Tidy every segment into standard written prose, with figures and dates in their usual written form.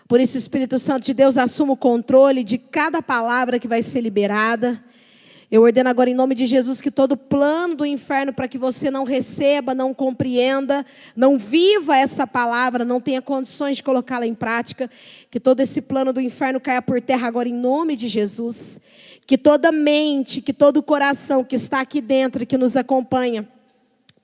Por isso, o Espírito Santo de Deus assuma o controle de cada palavra que vai ser liberada. Eu ordeno agora em nome de Jesus que todo plano do inferno para que você não receba, não compreenda, não viva essa palavra, não tenha condições de colocá-la em prática, que todo esse plano do inferno caia por terra agora em nome de Jesus. Que toda mente, que todo coração que está aqui dentro e que nos acompanha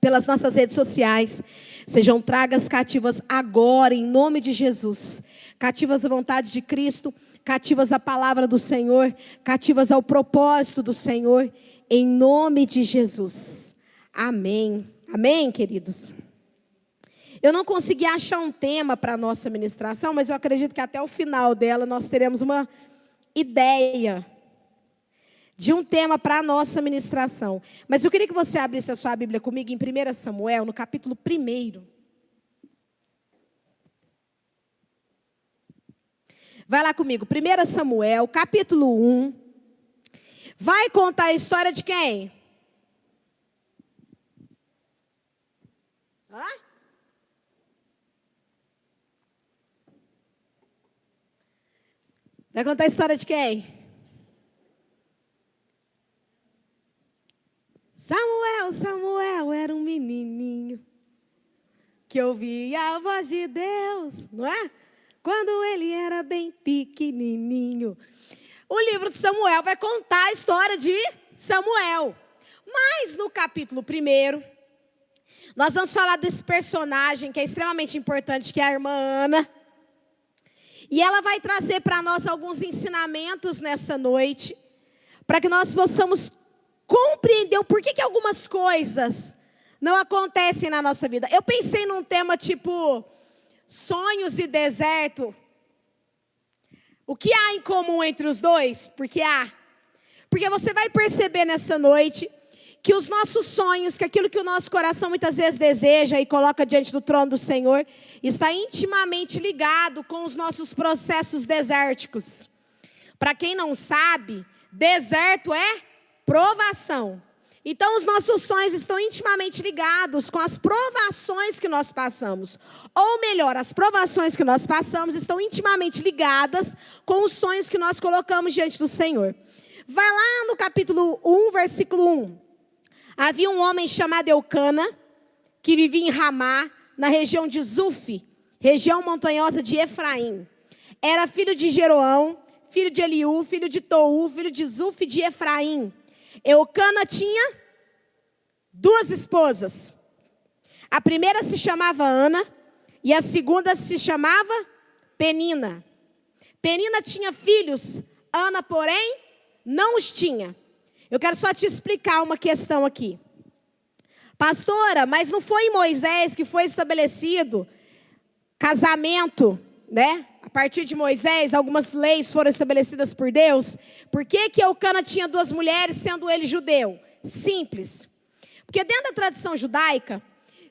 pelas nossas redes sociais, sejam tragas cativas agora em nome de Jesus. Cativas à vontade de Cristo, cativas à palavra do Senhor, cativas ao propósito do Senhor, em nome de Jesus. Amém. Amém, queridos? Eu não consegui achar um tema para a nossa ministração, mas eu acredito que até o final dela nós teremos uma ideia de um tema para a nossa ministração. Mas eu queria que você abrisse a sua Bíblia comigo em 1 Samuel, no capítulo 1. Vai lá comigo, 1 Samuel, capítulo 1. Vai contar a história de quem? Hã? Vai contar a história de quem? Samuel era um menininho que ouvia a voz de Deus, não é? Quando ele era bem pequenininho. O livro de Samuel vai contar a história de Samuel. Mas no capítulo 1, nós vamos falar desse personagem que é extremamente importante, que é a irmã Ana. E ela vai trazer para nós alguns ensinamentos nessa noite, para que nós possamos compreender o porquê que algumas coisas não acontecem na nossa vida. Eu pensei num tema tipo sonhos e deserto. O que há em comum entre os dois? Porque você vai perceber nessa noite que os nossos sonhos, que aquilo que o nosso coração muitas vezes deseja e coloca diante do trono do Senhor, está intimamente ligado com os nossos processos desérticos. Para quem não sabe, deserto é provação. Então, os nossos sonhos estão intimamente ligados com as provações que nós passamos. Ou melhor, as provações que nós passamos estão intimamente ligadas com os sonhos que nós colocamos diante do Senhor. Vai lá no capítulo 1, versículo 1. Havia um homem chamado Eucana, que vivia em Ramá, na região de Zuf, região montanhosa de Efraim. Era filho de Jeroão, filho de Eliú, filho de Tou, filho de Zuf e de Efraim. Eucana tinha 2 esposas. A primeira se chamava Ana e a segunda se chamava Penina. Penina tinha filhos, Ana, porém, não os tinha. Eu quero só te explicar uma questão aqui. Pastora, mas não foi em Moisés que foi estabelecido casamento, né? A partir de Moisés, algumas leis foram estabelecidas por Deus. Por que Eucana tinha 2 mulheres, sendo ele judeu? Simples. Porque dentro da tradição judaica,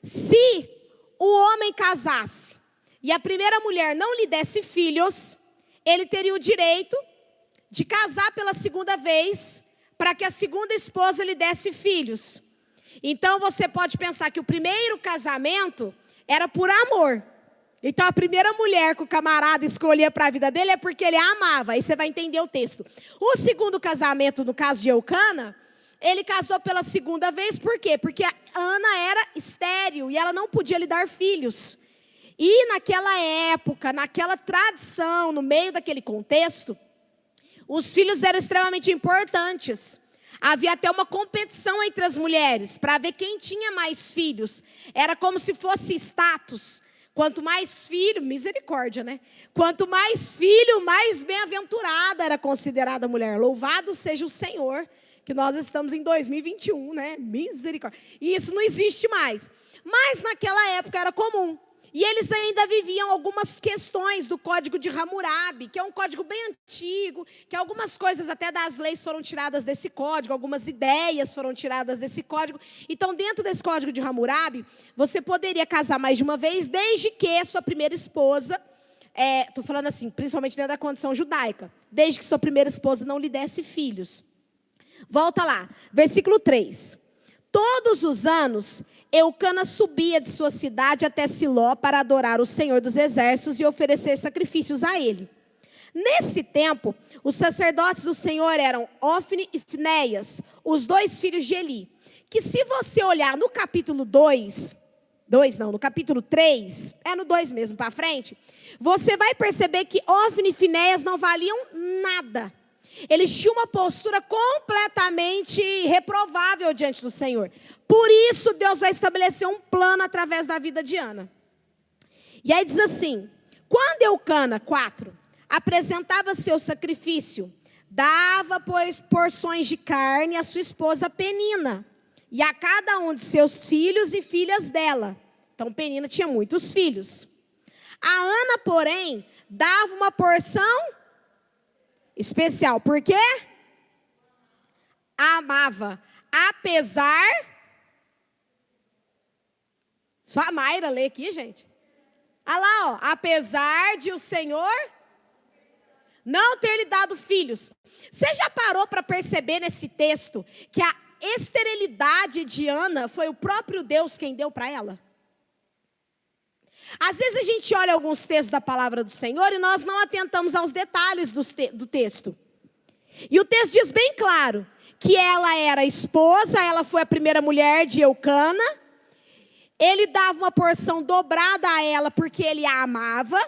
se o homem casasse e a primeira mulher não lhe desse filhos, ele teria o direito de casar pela segunda vez, para que a segunda esposa lhe desse filhos. Então você pode pensar que o primeiro casamento era por amor. Então a primeira mulher que o camarada escolhia para a vida dele é porque ele a amava. Aí você vai entender o texto. O segundo casamento, no caso de Eucana, ele casou pela segunda vez, por quê? Porque a Ana era estéril e ela não podia lhe dar filhos. E naquela época, naquela tradição, no meio daquele contexto, os filhos eram extremamente importantes. Havia até uma competição entre as mulheres para ver quem tinha mais filhos. Era como se fosse status. Quanto mais filho, misericórdia, né? Quanto mais filho, mais bem-aventurada era considerada a mulher. Louvado seja o Senhor, que nós estamos em 2021, né? Misericórdia. E isso não existe mais. Mas naquela época era comum. E eles ainda viviam algumas questões do Código de Hammurabi, que é um código bem antigo, que algumas coisas até das leis foram tiradas desse código, algumas ideias foram tiradas desse código. Então, dentro desse Código de Hammurabi, você poderia casar mais de uma vez, desde que sua primeira esposa, estou falando assim, principalmente dentro da condição judaica, desde que sua primeira esposa não lhe desse filhos. Volta lá, versículo 3. Todos os anos, Eucana subia de sua cidade até Siló para adorar o Senhor dos Exércitos e oferecer sacrifícios a ele. Nesse tempo, os sacerdotes do Senhor eram Ofni e Finéias, os 2 filhos de Eli. Que se você olhar no capítulo no capítulo 3, no 2 mesmo para frente, você vai perceber que Ofni e Finéias não valiam nada. Eles tinham uma postura completamente reprovável diante do Senhor. Por isso, Deus vai estabelecer um plano através da vida de Ana. E aí diz assim: quando Eucana, 4, apresentava seu sacrifício, dava, pois, porções de carne à sua esposa Penina, e a cada um de seus filhos e filhas dela. Então, Penina tinha muitos filhos. A Ana, porém, dava uma porção especial. Por quê? Amava. Apesar... Só a Mayra lê aqui, gente. Olha lá, ó. Apesar de o Senhor não ter lhe dado filhos. Você já parou para perceber nesse texto que a esterilidade de Ana foi o próprio Deus quem deu para ela? Às vezes a gente olha alguns textos da palavra do Senhor e nós não atentamos aos detalhes do texto. E o texto diz bem claro que ela era esposa, ela foi a primeira mulher de Eucana. Ele dava uma porção dobrada a ela porque ele a amava.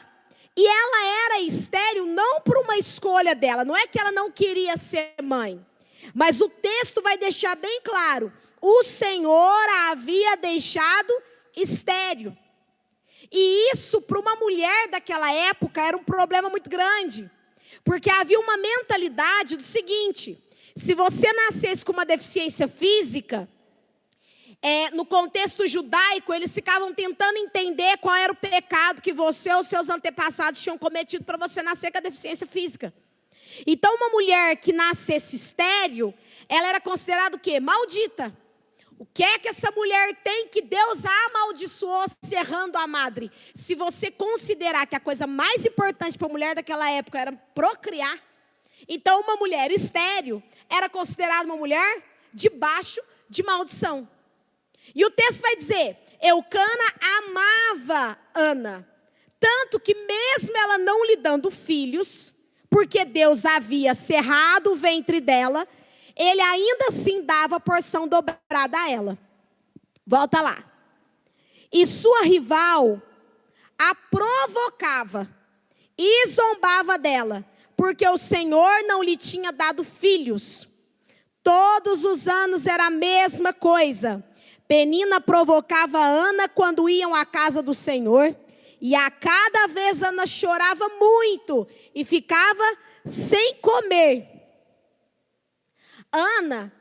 E ela era estéril não por uma escolha dela, não é que ela não queria ser mãe. Mas o texto vai deixar bem claro, o Senhor a havia deixado estéril. E isso, para uma mulher daquela época, era um problema muito grande. Porque havia uma mentalidade do seguinte: se você nascesse com uma deficiência física, no contexto judaico, eles ficavam tentando entender qual era o pecado que você ou seus antepassados tinham cometido para você nascer com a deficiência física. Então, uma mulher que nascesse estéril, ela era considerada o quê? Maldita. O que é que essa mulher tem que Deus a amaldiçoou cerrando a madre? Se você considerar que a coisa mais importante para a mulher daquela época era procriar, então uma mulher estéril era considerada uma mulher debaixo de maldição. E o texto vai dizer, Eucana amava Ana, tanto que mesmo ela não lhe dando filhos, porque Deus havia cerrado o ventre dela, ele ainda assim dava a porção dobrada a ela. Volta lá. E sua rival a provocava e zombava dela, porque o Senhor não lhe tinha dado filhos. Todos os anos era a mesma coisa. Penina provocava Ana quando iam à casa do Senhor, e a cada vez Ana chorava muito e ficava sem comer. Ana,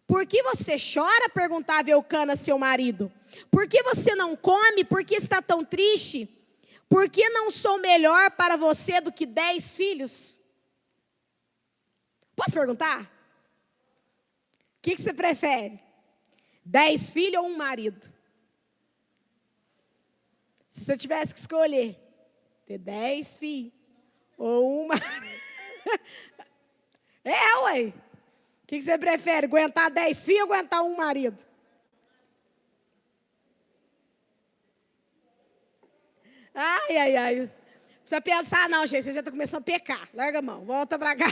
por que você chora? Perguntava Eucana, seu marido. Por que você não come? Por que está tão triste? Por que não sou melhor para você do que 10 filhos? Posso perguntar? O que você prefere? 10 filhos ou um marido? Se você tivesse que escolher, ter 10 filhos ou um marido. Ué. O que você prefere? Aguentar 10 filhos ou aguentar um marido? Ai. Não precisa pensar não, gente. Você já está começando a pecar. Larga a mão. Volta para cá.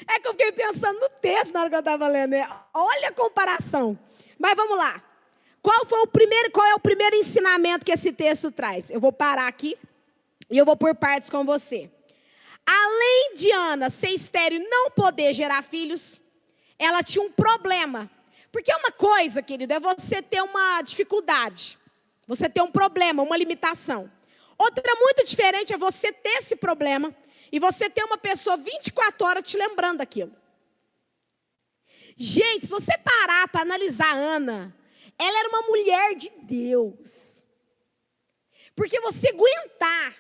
É que eu fiquei pensando no texto na hora que eu estava lendo. Olha a comparação. Mas vamos lá. Qual é o primeiro ensinamento que esse texto traz? Eu vou parar aqui e eu vou por partes com você. Além de Ana ser estéril e não poder gerar filhos, ela tinha um problema. Porque uma coisa, querido, é você ter uma dificuldade. Você ter um problema, uma limitação. Outra muito diferente é você ter esse problema e você ter uma pessoa 24 horas te lembrando daquilo. Gente, se você parar para analisar a Ana, ela era uma mulher de Deus. Porque você aguentar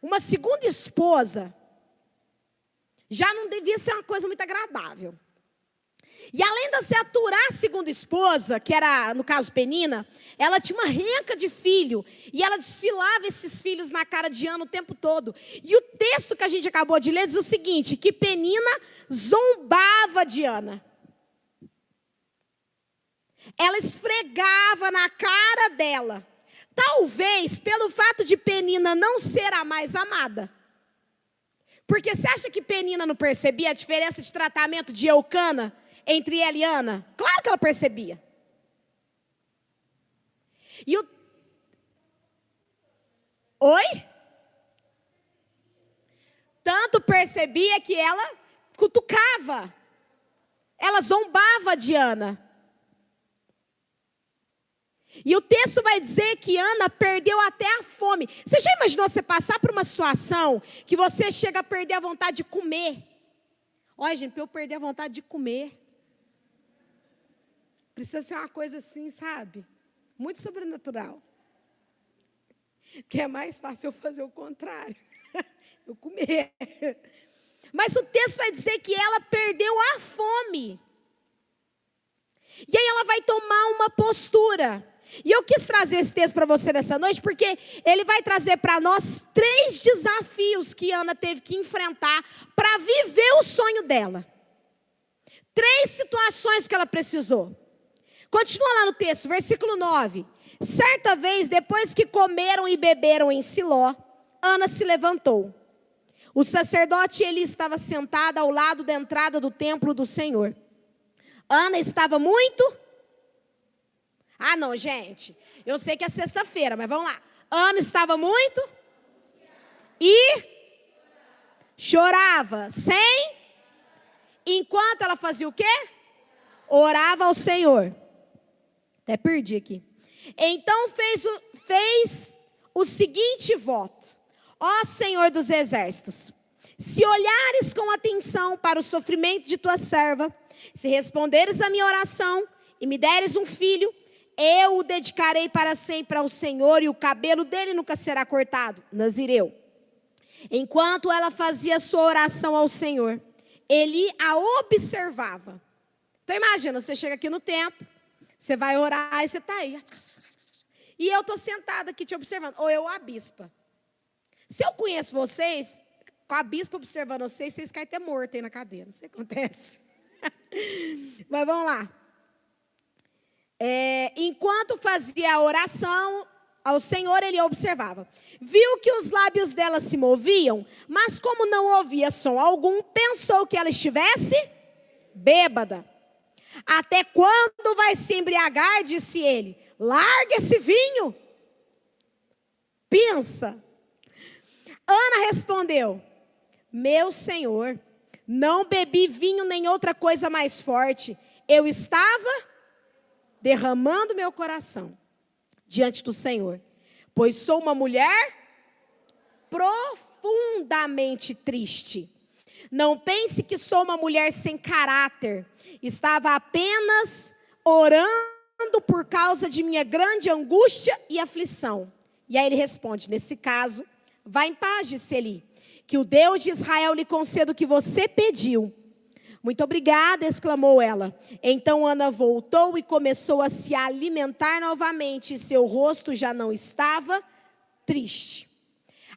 uma segunda esposa já não devia ser uma coisa muito agradável. E além de você aturar a segunda esposa, que era, no caso, Penina, ela tinha uma renca de filho. E ela desfilava esses filhos na cara de Ana o tempo todo. E o texto que a gente acabou de ler diz o seguinte, que Penina zombava de Ana. ela esfregava na cara dela. Talvez pelo fato de Penina não ser a mais amada. Porque você acha que Penina não percebia a diferença de tratamento de Eucana entre ela e Ana? Claro que ela percebia. Oi? Tanto percebia que ela cutucava. Ela zombava de Ana. E o texto vai dizer que Ana perdeu até a fome. Você já imaginou você passar por uma situação que você chega a perder a vontade de comer? Olha, gente, para eu perder a vontade de comer, precisa ser uma coisa assim, sabe? Muito sobrenatural. Que é mais fácil eu fazer o contrário. Eu comer. Mas o texto vai dizer que ela perdeu a fome. E aí ela vai tomar uma postura. E eu quis trazer esse texto para você nessa noite, porque ele vai trazer para nós 3 desafios que Ana teve que enfrentar para viver o sonho dela. 3 situações que ela precisou. Continua lá no texto, versículo 9. Certa vez, depois que comeram e beberam em Siló, Ana se levantou. O sacerdote Eli estava sentado ao lado da entrada do templo do Senhor. Ana estava muito... Ah, não, gente. Eu sei que é sexta-feira, mas vamos lá. Ana estava muito... E... chorava. Sem... Enquanto ela fazia o quê? Orava ao Senhor. Até perdi aqui. Então fez o seguinte voto. Ó Senhor dos exércitos, se olhares com atenção para o sofrimento de tua serva, se responderes a minha oração e me deres um filho, eu o dedicarei para sempre ao Senhor e o cabelo dele nunca será cortado. Nazireu. Enquanto ela fazia sua oração ao Senhor, Eli a observava. Então imagina, você chega aqui no templo, você vai orar e você está aí. E eu estou sentada aqui te observando. Ou eu, a bispa. Se eu conheço vocês, com a bispa observando vocês caem até mortos aí na cadeira. Não sei o que acontece. Mas vamos lá. Enquanto fazia a oração ao Senhor, ele observava. Viu que os lábios dela se moviam, mas como não ouvia som algum, pensou que ela estivesse bêbada. Até quando vai se embriagar, disse ele. Larga esse vinho. Pensa. Ana respondeu, meu senhor, não bebi vinho nem outra coisa mais forte. Eu estava derramando meu coração diante do Senhor, pois sou uma mulher profundamente triste. Não pense que sou uma mulher sem caráter. Estava apenas orando por causa de minha grande angústia e aflição. E aí ele responde, nesse caso, vá em paz, disse Eli, que o Deus de Israel lhe conceda o que você pediu. Muito obrigada, exclamou ela. Então Ana voltou e começou a se alimentar novamente, e seu rosto já não estava triste.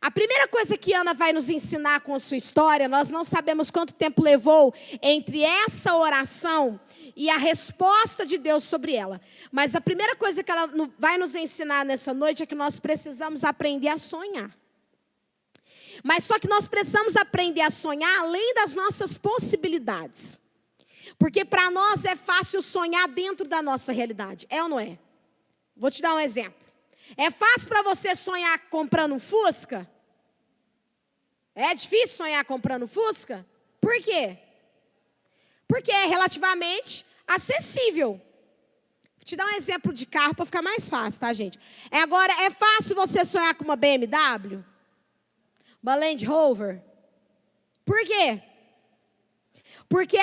A primeira coisa que Ana vai nos ensinar com a sua história, nós não sabemos quanto tempo levou entre essa oração e a resposta de Deus sobre ela. Mas a primeira coisa que ela vai nos ensinar nessa noite é que nós precisamos aprender a sonhar. Mas só que nós precisamos aprender a sonhar além das nossas possibilidades. Porque para nós é fácil sonhar dentro da nossa realidade. É ou não é? Vou te dar um exemplo. É fácil para você sonhar comprando um Fusca? É difícil sonhar comprando Fusca? Por quê? Porque é relativamente acessível. Vou te dar um exemplo de carro para ficar mais fácil, tá, gente? Agora, é fácil você sonhar com uma BMW? Uma Land Rover? Por quê? Porque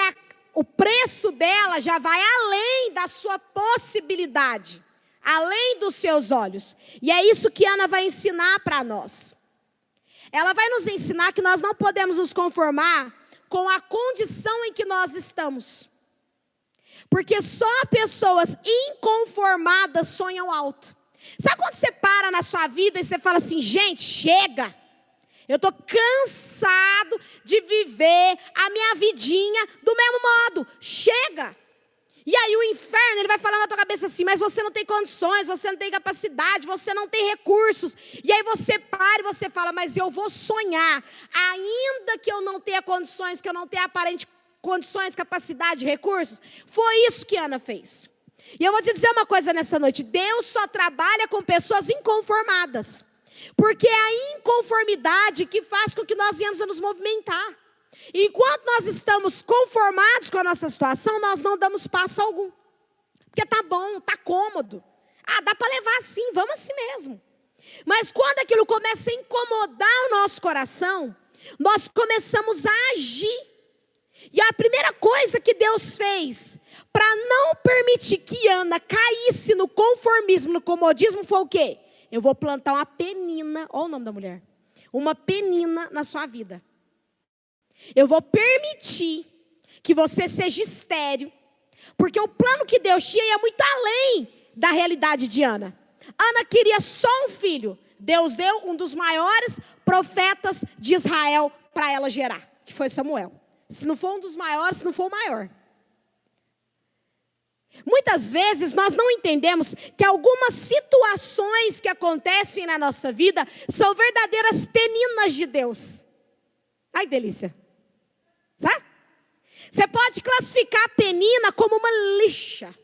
o preço dela já vai além da sua possibilidade, além dos seus olhos. E é isso que Ana vai ensinar para nós. Ela vai nos ensinar que nós não podemos nos conformar com a condição em que nós estamos. Porque só pessoas inconformadas sonham alto. Sabe quando você para na sua vida e você fala assim, gente, chega. Eu estou cansado de viver a minha vidinha do mesmo modo. Chega. E aí o inferno, ele vai falar na tua cabeça assim, mas você não tem condições, você não tem capacidade, você não tem recursos. E aí você para e você fala, mas eu vou sonhar, ainda que eu não tenha condições, que eu não tenha aparente condições, capacidade, recursos. Foi isso que Ana fez. E eu vou te dizer uma coisa nessa noite, Deus só trabalha com pessoas inconformadas. Porque é a inconformidade que faz com que nós venhamos a nos movimentar. Enquanto nós estamos conformados com a nossa situação, nós não damos passo algum. Porque tá bom, tá cômodo. Ah, dá para levar assim, vamos assim mesmo. Mas quando aquilo começa a incomodar o nosso coração, nós começamos a agir. E a primeira coisa que Deus fez para não permitir que Ana caísse no conformismo, no comodismo, foi o quê? Eu vou plantar uma penina, olha o nome da mulher, uma penina na sua vida. Eu vou permitir que você seja estéril, porque o plano que Deus tinha ia muito além da realidade de Ana. Ana queria só um filho. Deus deu um dos maiores profetas de Israel para ela gerar, que foi Samuel. Se não for um dos maiores, se não for o maior. Muitas vezes nós não entendemos que algumas situações que acontecem na nossa vida são verdadeiras peninas de Deus. Ai, delícia. Sabe? Você pode classificar a penina como uma lixa.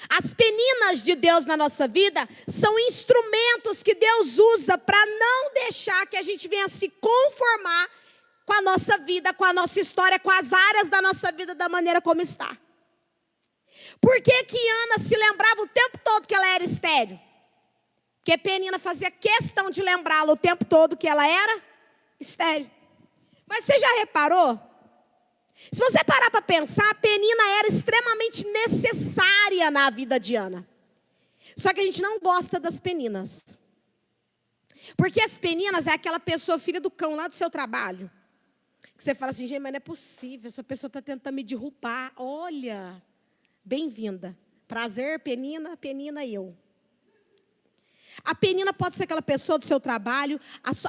As peninas de Deus na nossa vida são instrumentos que Deus usa para não deixar que a gente venha se conformar com a nossa vida, com a nossa história, com as áreas da nossa vida da maneira como está. Por que que Ana se lembrava o tempo todo que ela era estéril? Porque Penina fazia questão de lembrá-la o tempo todo que ela era estéril. Mas você já reparou? Se você parar para pensar, a Penina era extremamente necessária na vida de Ana. Só que a gente não gosta das peninas. Porque as peninas é aquela pessoa, filha do cão lá do seu trabalho. Que você fala assim, gente, mas não é possível, essa pessoa está tentando me derrubar. Olha, bem-vinda. Prazer, Penina, Penina e eu. A penina pode ser aquela pessoa do seu trabalho,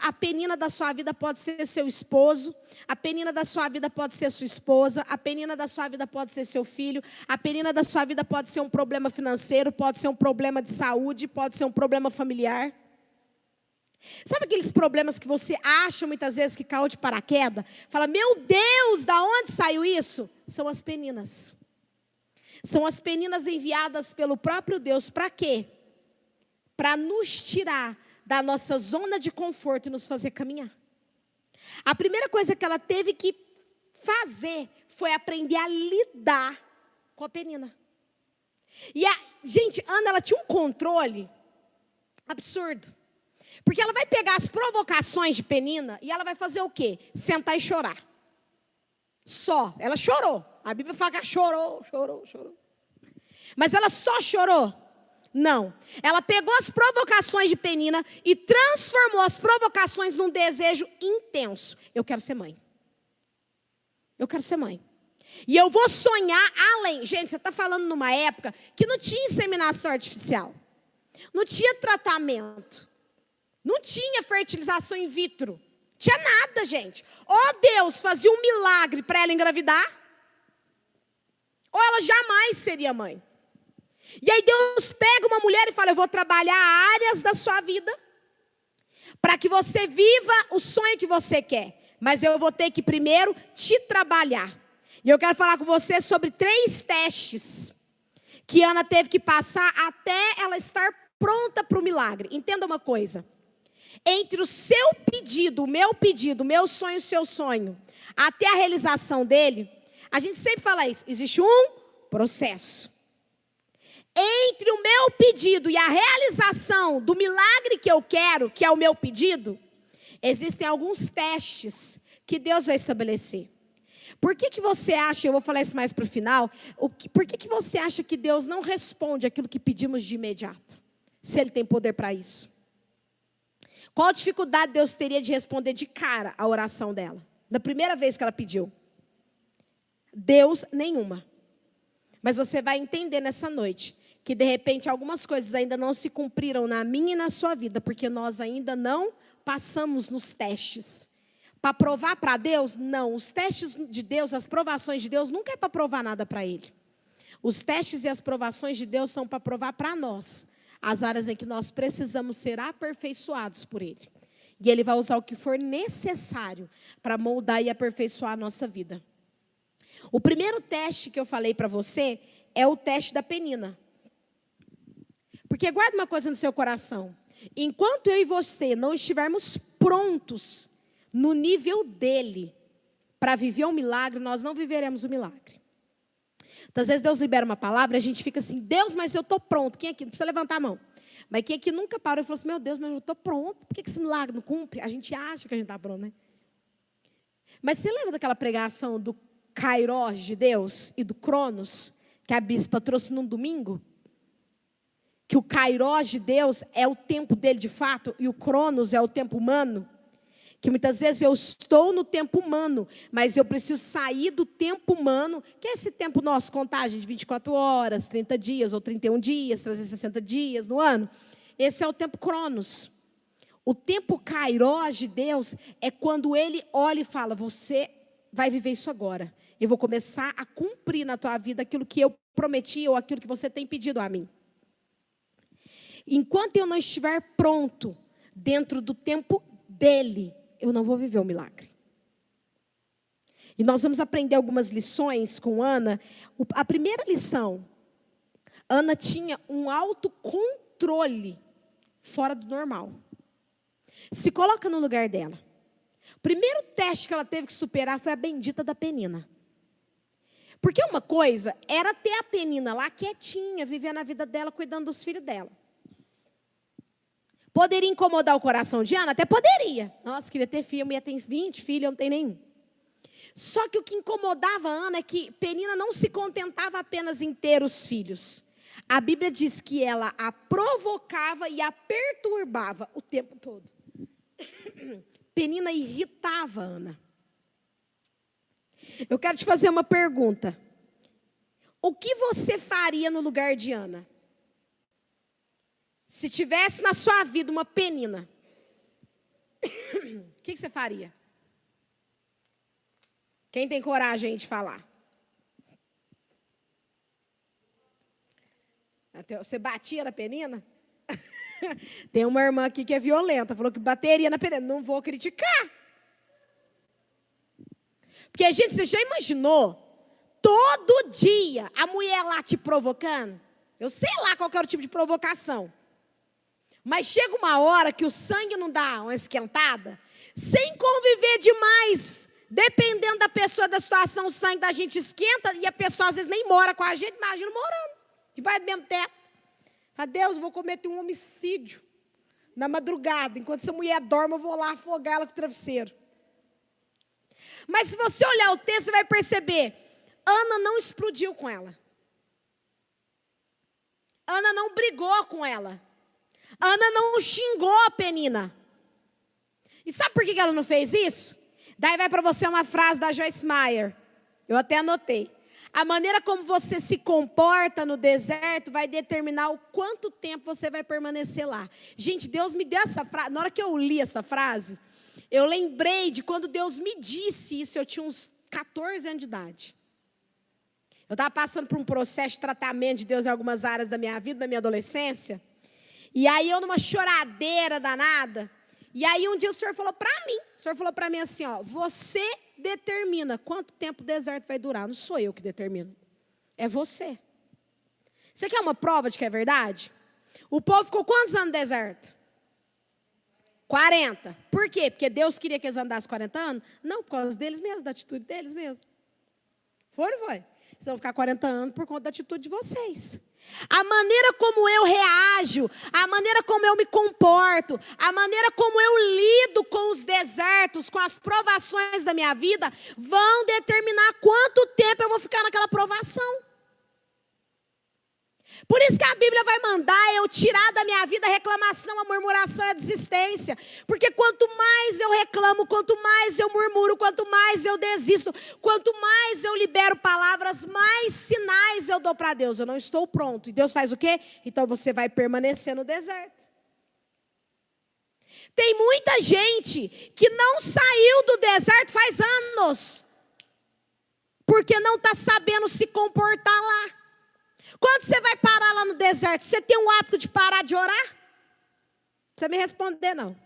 a penina da sua vida pode ser seu esposo, a penina da sua vida pode ser sua esposa, a penina da sua vida pode ser seu filho, a penina da sua vida pode ser um problema financeiro, pode ser um problema de saúde, pode ser um problema familiar. Sabe aqueles problemas que você acha muitas vezes que caiu de paraquedas? Fala, meu Deus, da onde saiu isso? São as peninas. São as peninas enviadas pelo próprio Deus, para quê? Para nos tirar da nossa zona de conforto e nos fazer caminhar. A primeira coisa que ela teve que fazer foi aprender a lidar com a penina. E gente, Ana, ela tinha um controle absurdo. Porque ela vai pegar as provocações de Penina e ela vai fazer o quê? Sentar e chorar. Só. Ela chorou. A Bíblia fala que ela chorou. Mas ela só chorou? Não. Ela pegou as provocações de Penina e transformou as provocações num desejo intenso. Eu quero ser mãe. Eu quero ser mãe. E eu vou sonhar além. Gente, você está falando numa época que não tinha inseminação artificial. Não tinha tratamento. Não tinha fertilização in vitro. Tinha nada, gente. Ou Deus fazia um milagre para ela engravidar, ou ela jamais seria mãe. E aí Deus pega uma mulher e fala, eu vou trabalhar áreas da sua vida, para que você viva o sonho que você quer. Mas eu vou ter que primeiro te trabalhar. E eu quero falar com você sobre 3 testes que Ana teve que passar até ela estar pronta para o milagre. Entenda uma coisa. Entre o seu pedido, o meu sonho, o seu sonho, até a realização dele, a gente sempre fala isso, existe um processo. Entre o meu pedido e a realização do milagre que eu quero, que é o meu pedido, existem alguns testes que Deus vai estabelecer. Por que você acha, eu vou falar isso mais para o final, por que você acha que Deus não responde aquilo que pedimos de imediato? Se Ele tem poder para isso. Qual a dificuldade Deus teria de responder de cara a oração dela? Na primeira vez que ela pediu. Deus, nenhuma. Mas você vai entender nessa noite que de repente algumas coisas ainda não se cumpriram na minha e na sua vida, porque nós ainda não passamos nos testes. Para provar para Deus? Não. Os testes de Deus, as provações de Deus, nunca é para provar nada para Ele. Os testes e as provações de Deus são para provar para nós as áreas em que nós precisamos ser aperfeiçoados por Ele. E Ele vai usar o que for necessário para moldar e aperfeiçoar a nossa vida. O primeiro teste que eu falei para você é o teste da penina. Porque guarda uma coisa no seu coração. Enquanto eu e você não estivermos prontos no nível dele para viver um milagre, nós não viveremos o milagre. Então, às vezes Deus libera uma palavra e a gente fica assim, Deus, mas eu estou pronto. Quem aqui? Não precisa levantar a mão. Mas quem aqui nunca parou e falou assim, meu Deus, mas eu estou pronto. Por que esse milagre não cumpre? A gente acha que a gente está pronto, né? Mas você lembra daquela pregação do Kairos de Deus e do Cronos, que a bispa trouxe num domingo? Que o Kairos de Deus é o tempo dele de fato e o Cronos é o tempo humano. Que muitas vezes eu estou no tempo humano, mas eu preciso sair do tempo humano, que é esse tempo nosso, contagem de 24 horas, 30 dias ou 31 dias, 360 dias no ano. Esse é o tempo Cronos. O tempo Kairos de Deus é quando Ele olha e fala, você vai viver isso agora. Eu vou começar a cumprir na tua vida aquilo que eu prometi ou aquilo que você tem pedido a mim. Enquanto eu não estiver pronto dentro do tempo dele, eu não vou viver o milagre. E nós vamos aprender algumas lições com Ana. A primeira lição, Ana tinha um autocontrole fora do normal. Se coloca no lugar dela. O primeiro teste que ela teve que superar foi a bendita da penina. Porque uma coisa era ter a penina lá quietinha, vivendo a vida dela, cuidando dos filhos dela. Poderia incomodar o coração de Ana? Até poderia. Nossa, queria ter filho, a mulher tem 20 filhos, eu não tenho nenhum. Só que o que incomodava a Ana é que Penina não se contentava apenas em ter os filhos. A Bíblia diz que ela a provocava e a perturbava o tempo todo. Penina irritava a Ana. Eu quero te fazer uma pergunta. O que você faria no lugar de Ana? Se tivesse na sua vida uma penina, o que você faria? Quem tem coragem de falar? Você batia na penina? Tem uma irmã aqui que é violenta, falou que bateria na penina. Não vou criticar. Porque, gente, você já imaginou todo dia a mulher lá te provocando? Eu sei lá qual que era o tipo de provocação. Mas chega uma hora que o sangue não dá uma esquentada, sem conviver demais, dependendo da pessoa, da situação, o sangue da gente esquenta, e a pessoa às vezes nem mora com a gente, imagina morando, debaixo do mesmo teto. Fala, Deus, vou cometer um homicídio na madrugada, enquanto essa mulher dorme, eu vou lá afogar ela com o travesseiro. Mas se você olhar o texto, você vai perceber, Ana não explodiu com ela. Ana não brigou com ela. Ana não xingou a Penina. E sabe por que ela não fez isso? Daí vai para você uma frase da Joyce Meyer. Eu até anotei. A maneira como você se comporta no deserto vai determinar o quanto tempo você vai permanecer lá. Gente, Deus me deu essa frase. Na hora que eu li essa frase, eu lembrei de quando Deus me disse isso. Eu tinha uns 14 anos de idade. Eu estava passando por um processo de tratamento de Deus em algumas áreas da minha vida, da minha adolescência. E aí eu numa choradeira danada. E aí um dia o Senhor falou para mim assim, ó, você determina quanto tempo o deserto vai durar. Não sou eu que determino, é você. Você quer uma prova de que é verdade? O povo ficou quantos anos no deserto? 40. Por quê? Porque Deus queria que eles andassem 40 anos? Não, por causa deles mesmos, da atitude deles mesmos. Foi ou não foi? Vocês vão ficar 40 anos por conta da atitude de vocês. A maneira como eu reajo, a maneira como eu me comporto, a maneira como eu lido com os desertos, com as provações da minha vida, vão determinar quanto tempo eu vou ficar naquela provação. Por isso que a Bíblia vai mandar eu tirar da minha vida a reclamação, a murmuração e a desistência. Porque quanto mais eu reclamo, quanto mais eu murmuro, quanto mais eu desisto, quanto mais eu libero palavras, mais sinais eu dou para Deus. Eu não estou pronto. E Deus faz o quê? Então você vai permanecer no deserto. Tem muita gente que não saiu do deserto faz anos. Porque não está sabendo se comportar lá. Quando você vai parar lá no deserto, você tem o hábito de parar de orar? Não precisa me responder, não.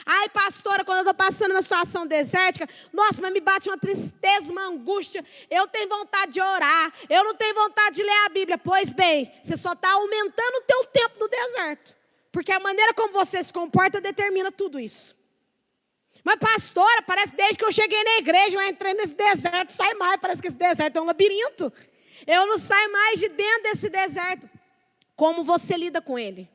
Ai, pastora, quando eu estou passando uma situação desértica, nossa, mas me bate uma tristeza, uma angústia. Eu tenho vontade de orar, eu não tenho vontade de ler a Bíblia. Pois bem, você só está aumentando o teu tempo no deserto. Porque a maneira como você se comporta determina tudo isso. Mas pastora, parece que desde que eu cheguei na igreja, eu entrei nesse deserto, sai mais, parece que esse deserto é um labirinto. Eu não saio mais de dentro desse deserto. Como você lida com ele?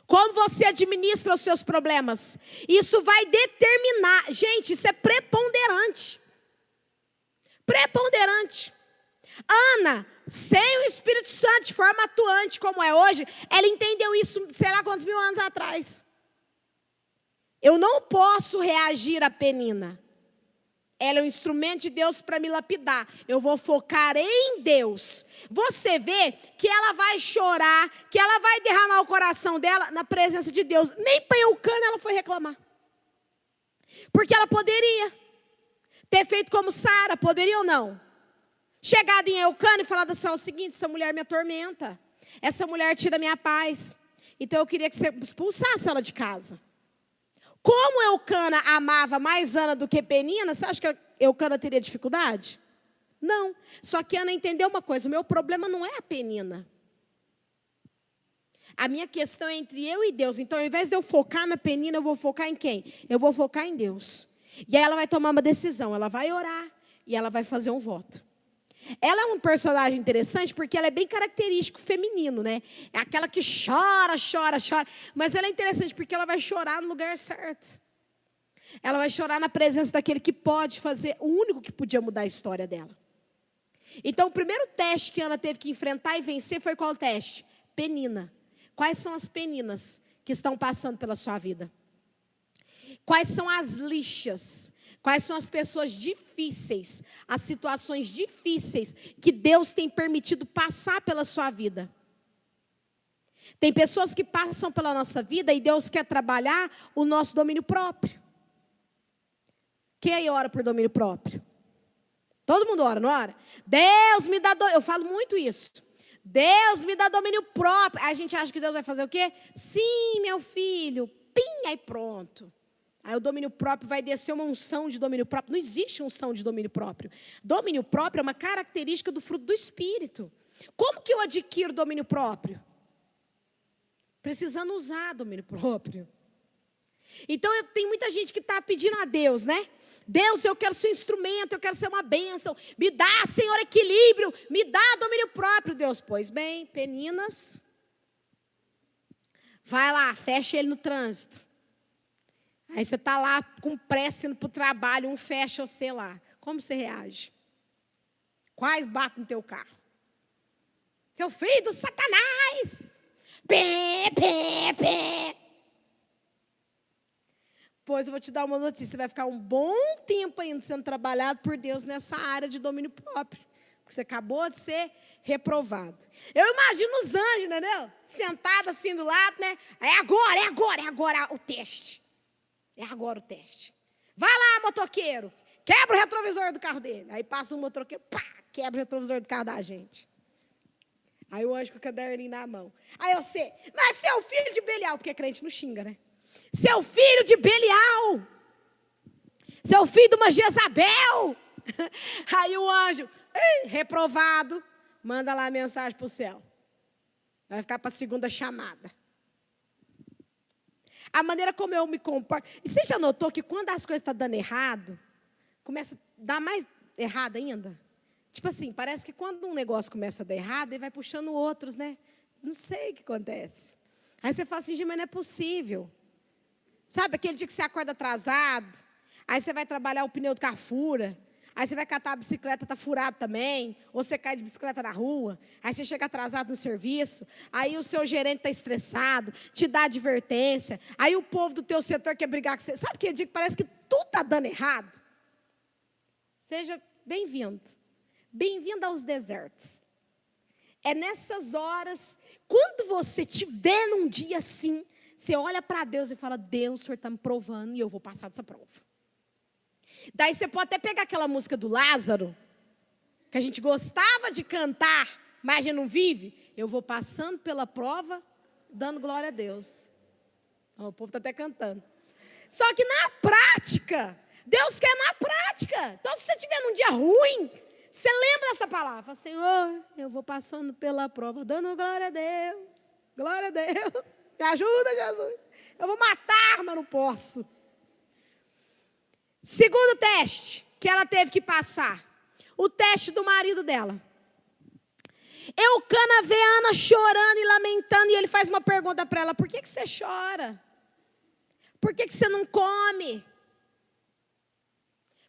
Como você administra os seus problemas? Isso vai determinar. Gente, isso é preponderante. Preponderante. Ana, sem o Espírito Santo de forma atuante como é hoje, ela entendeu isso, sei lá quantos mil anos atrás. Eu não posso reagir a Penina. Ela é um instrumento de Deus para me lapidar. Eu vou focar em Deus. Você vê que ela vai chorar, que ela vai derramar o coração dela na presença de Deus. Nem para Eucana ela foi reclamar. Porque ela poderia ter feito como Sara, poderia ou não? Chegado em Eucana e falado assim, ó, o seguinte, essa mulher me atormenta. Essa mulher tira minha paz. Então eu queria que você expulsasse ela de casa. Como Eucana amava mais Ana do que Penina, você acha que Eucana teria dificuldade? Não. Só que Ana entendeu uma coisa, o meu problema não é a Penina. A minha questão é entre eu e Deus. Então, ao invés de eu focar na Penina, eu vou focar em quem? Eu vou focar em Deus. E aí ela vai tomar uma decisão, ela vai orar e ela vai fazer um voto. Ela é um personagem interessante porque ela é bem característico feminino, né? É aquela que chora, chora, chora. Mas ela é interessante porque ela vai chorar no lugar certo. Ela vai chorar na presença daquele que pode fazer, o único que podia mudar a história dela. Então, o primeiro teste que Ana teve que enfrentar e vencer foi qual teste? Penina. Quais são as peninas que estão passando pela sua vida? Quais são as lixas? Quais são as pessoas difíceis, as situações difíceis que Deus tem permitido passar pela sua vida? Tem pessoas que passam pela nossa vida e Deus quer trabalhar o nosso domínio próprio. Quem aí ora por domínio próprio? Todo mundo ora, não ora? Deus me dá domínio. Eu falo muito isso. Deus me dá domínio próprio. Aí a gente acha que Deus vai fazer o quê? Sim, meu filho. Pim, aí pronto. Aí o domínio próprio vai descer uma unção de domínio próprio. Não existe unção de domínio próprio. Domínio próprio é uma característica do fruto do Espírito. Como que eu adquiro domínio próprio? Precisando usar domínio próprio. Então tem muita gente que está pedindo a Deus, né? Deus, eu quero ser instrumento, eu quero ser uma bênção. Me dá, Senhor, equilíbrio. Me dá domínio próprio, Deus. Pois bem, peninas. Vai lá, fecha ele no trânsito. Aí você está lá com pressa indo para o trabalho, um fecha você lá. Como você reage? Quais batem no teu carro? Seu filho do Satanás! Pé, pé, pé. Pois eu vou te dar uma notícia. Você vai ficar um bom tempo ainda sendo trabalhado por Deus nessa área de domínio próprio. Porque você acabou de ser reprovado. Eu imagino os anjos, entendeu? Sentados assim do lado, né? É agora o teste. É agora o teste. Vai lá, motoqueiro. Quebra o retrovisor do carro dele. Aí passa um motoqueiro, pá, quebra o retrovisor do carro da gente. Aí o anjo com o caderninho na mão. Aí você, mas seu filho de Belial, porque crente não xinga, né? Seu filho de Belial. Seu filho de uma Jezabel. Aí o anjo, reprovado, manda lá a mensagem para o céu. Vai ficar para a segunda chamada. A maneira como eu me comporto. E você já notou que quando as coisas estão dando errado, começa a dar mais errado ainda? Tipo assim, parece que quando um negócio começa a dar errado, ele vai puxando outros, né? Não sei o que acontece. Aí você fala assim, mas não é possível. Sabe, aquele dia que você acorda atrasado, aí você vai trabalhar, o pneu do carro fura, aí você vai catar a bicicleta, está furado também, ou você cai de bicicleta na rua, aí você chega atrasado no serviço, aí o seu gerente está estressado, te dá advertência, aí o povo do teu setor quer brigar com você. Sabe aquele dia que parece que tudo está dando errado? Seja bem-vindo. Bem-vindo aos desertos. É nessas horas, quando você estiver num dia assim, você olha para Deus e fala, Deus, o Senhor está me provando e eu vou passar dessa prova. Daí você pode até pegar aquela música do Lázaro, que a gente gostava de cantar, mas a gente não vive, eu vou passando pela prova, dando glória a Deus. O povo está até cantando. Só que na prática, Deus quer na prática. Então, se você estiver num dia ruim, você lembra dessa palavra. Fala, Senhor, eu vou passando pela prova, dando glória a Deus. Glória a Deus. Me ajuda, Jesus. Eu vou matar, mas não posso. Segundo teste que ela teve que passar. O teste do marido dela. Eucana vê a Ana chorando e lamentando. E ele faz uma pergunta para ela. Por que você chora? Por que você não come?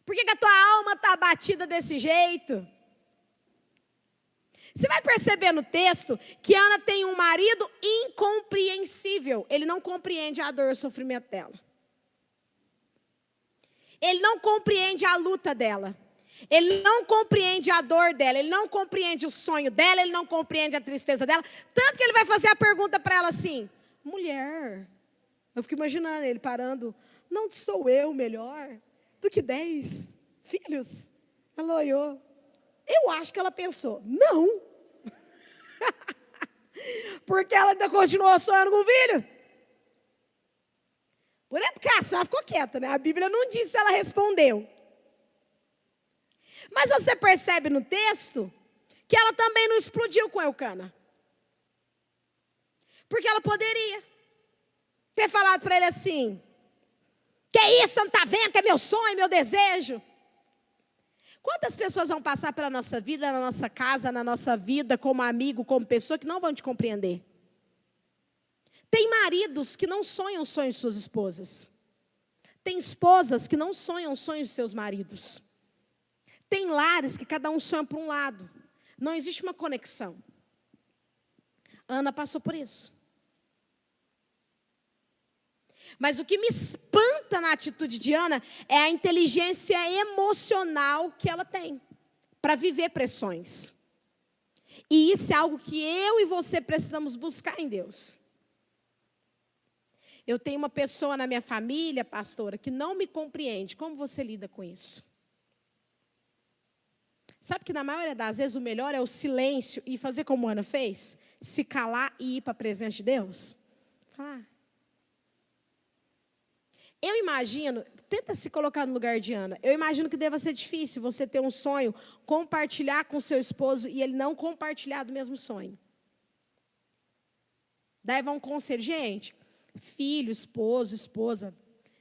Por que a tua alma está abatida desse jeito? Você vai perceber no texto que Ana tem um marido incompreensível. Ele não compreende a dor e o sofrimento dela. Ele não compreende a luta dela. Ele não compreende a dor dela. Ele não compreende o sonho dela. Ele não compreende a tristeza dela. Tanto que ele vai fazer a pergunta para ela assim: mulher, eu fico imaginando ele parando. Não sou eu melhor do que 10 filhos? Ela olhou. Eu acho que ela pensou, não. Porque ela ainda continuou sonhando com o filho. Por educação, ela ficou quieta, né? A Bíblia não diz se ela respondeu. Mas você percebe no texto que ela também não explodiu com Eucana. Porque ela poderia ter falado para ele assim: que é isso, você não está vendo que é meu sonho, meu desejo? Quantas pessoas vão passar pela nossa vida, na nossa casa, na nossa vida, como amigo, como pessoa, que não vão te compreender? Tem maridos que não sonham sonhos de suas esposas. Tem esposas que não sonham sonhos de seus maridos. Tem lares que cada um sonha para um lado. Não existe uma conexão. Ana passou por isso. Mas o que me espanta na atitude de Ana é a inteligência emocional que ela tem para viver pressões. E isso é algo que eu e você precisamos buscar em Deus. Eu tenho uma pessoa na minha família, pastora, que não me compreende. Como você lida com isso? Sabe que na maioria das vezes o melhor é o silêncio e fazer como Ana fez? Se calar e ir para a presença de Deus? Eu imagino, tenta se colocar no lugar de Ana. Eu imagino que deva ser difícil você ter um sonho, compartilhar com seu esposo e ele não compartilhar do mesmo sonho. Daí vai um conselho, gente, filho, esposo, esposa.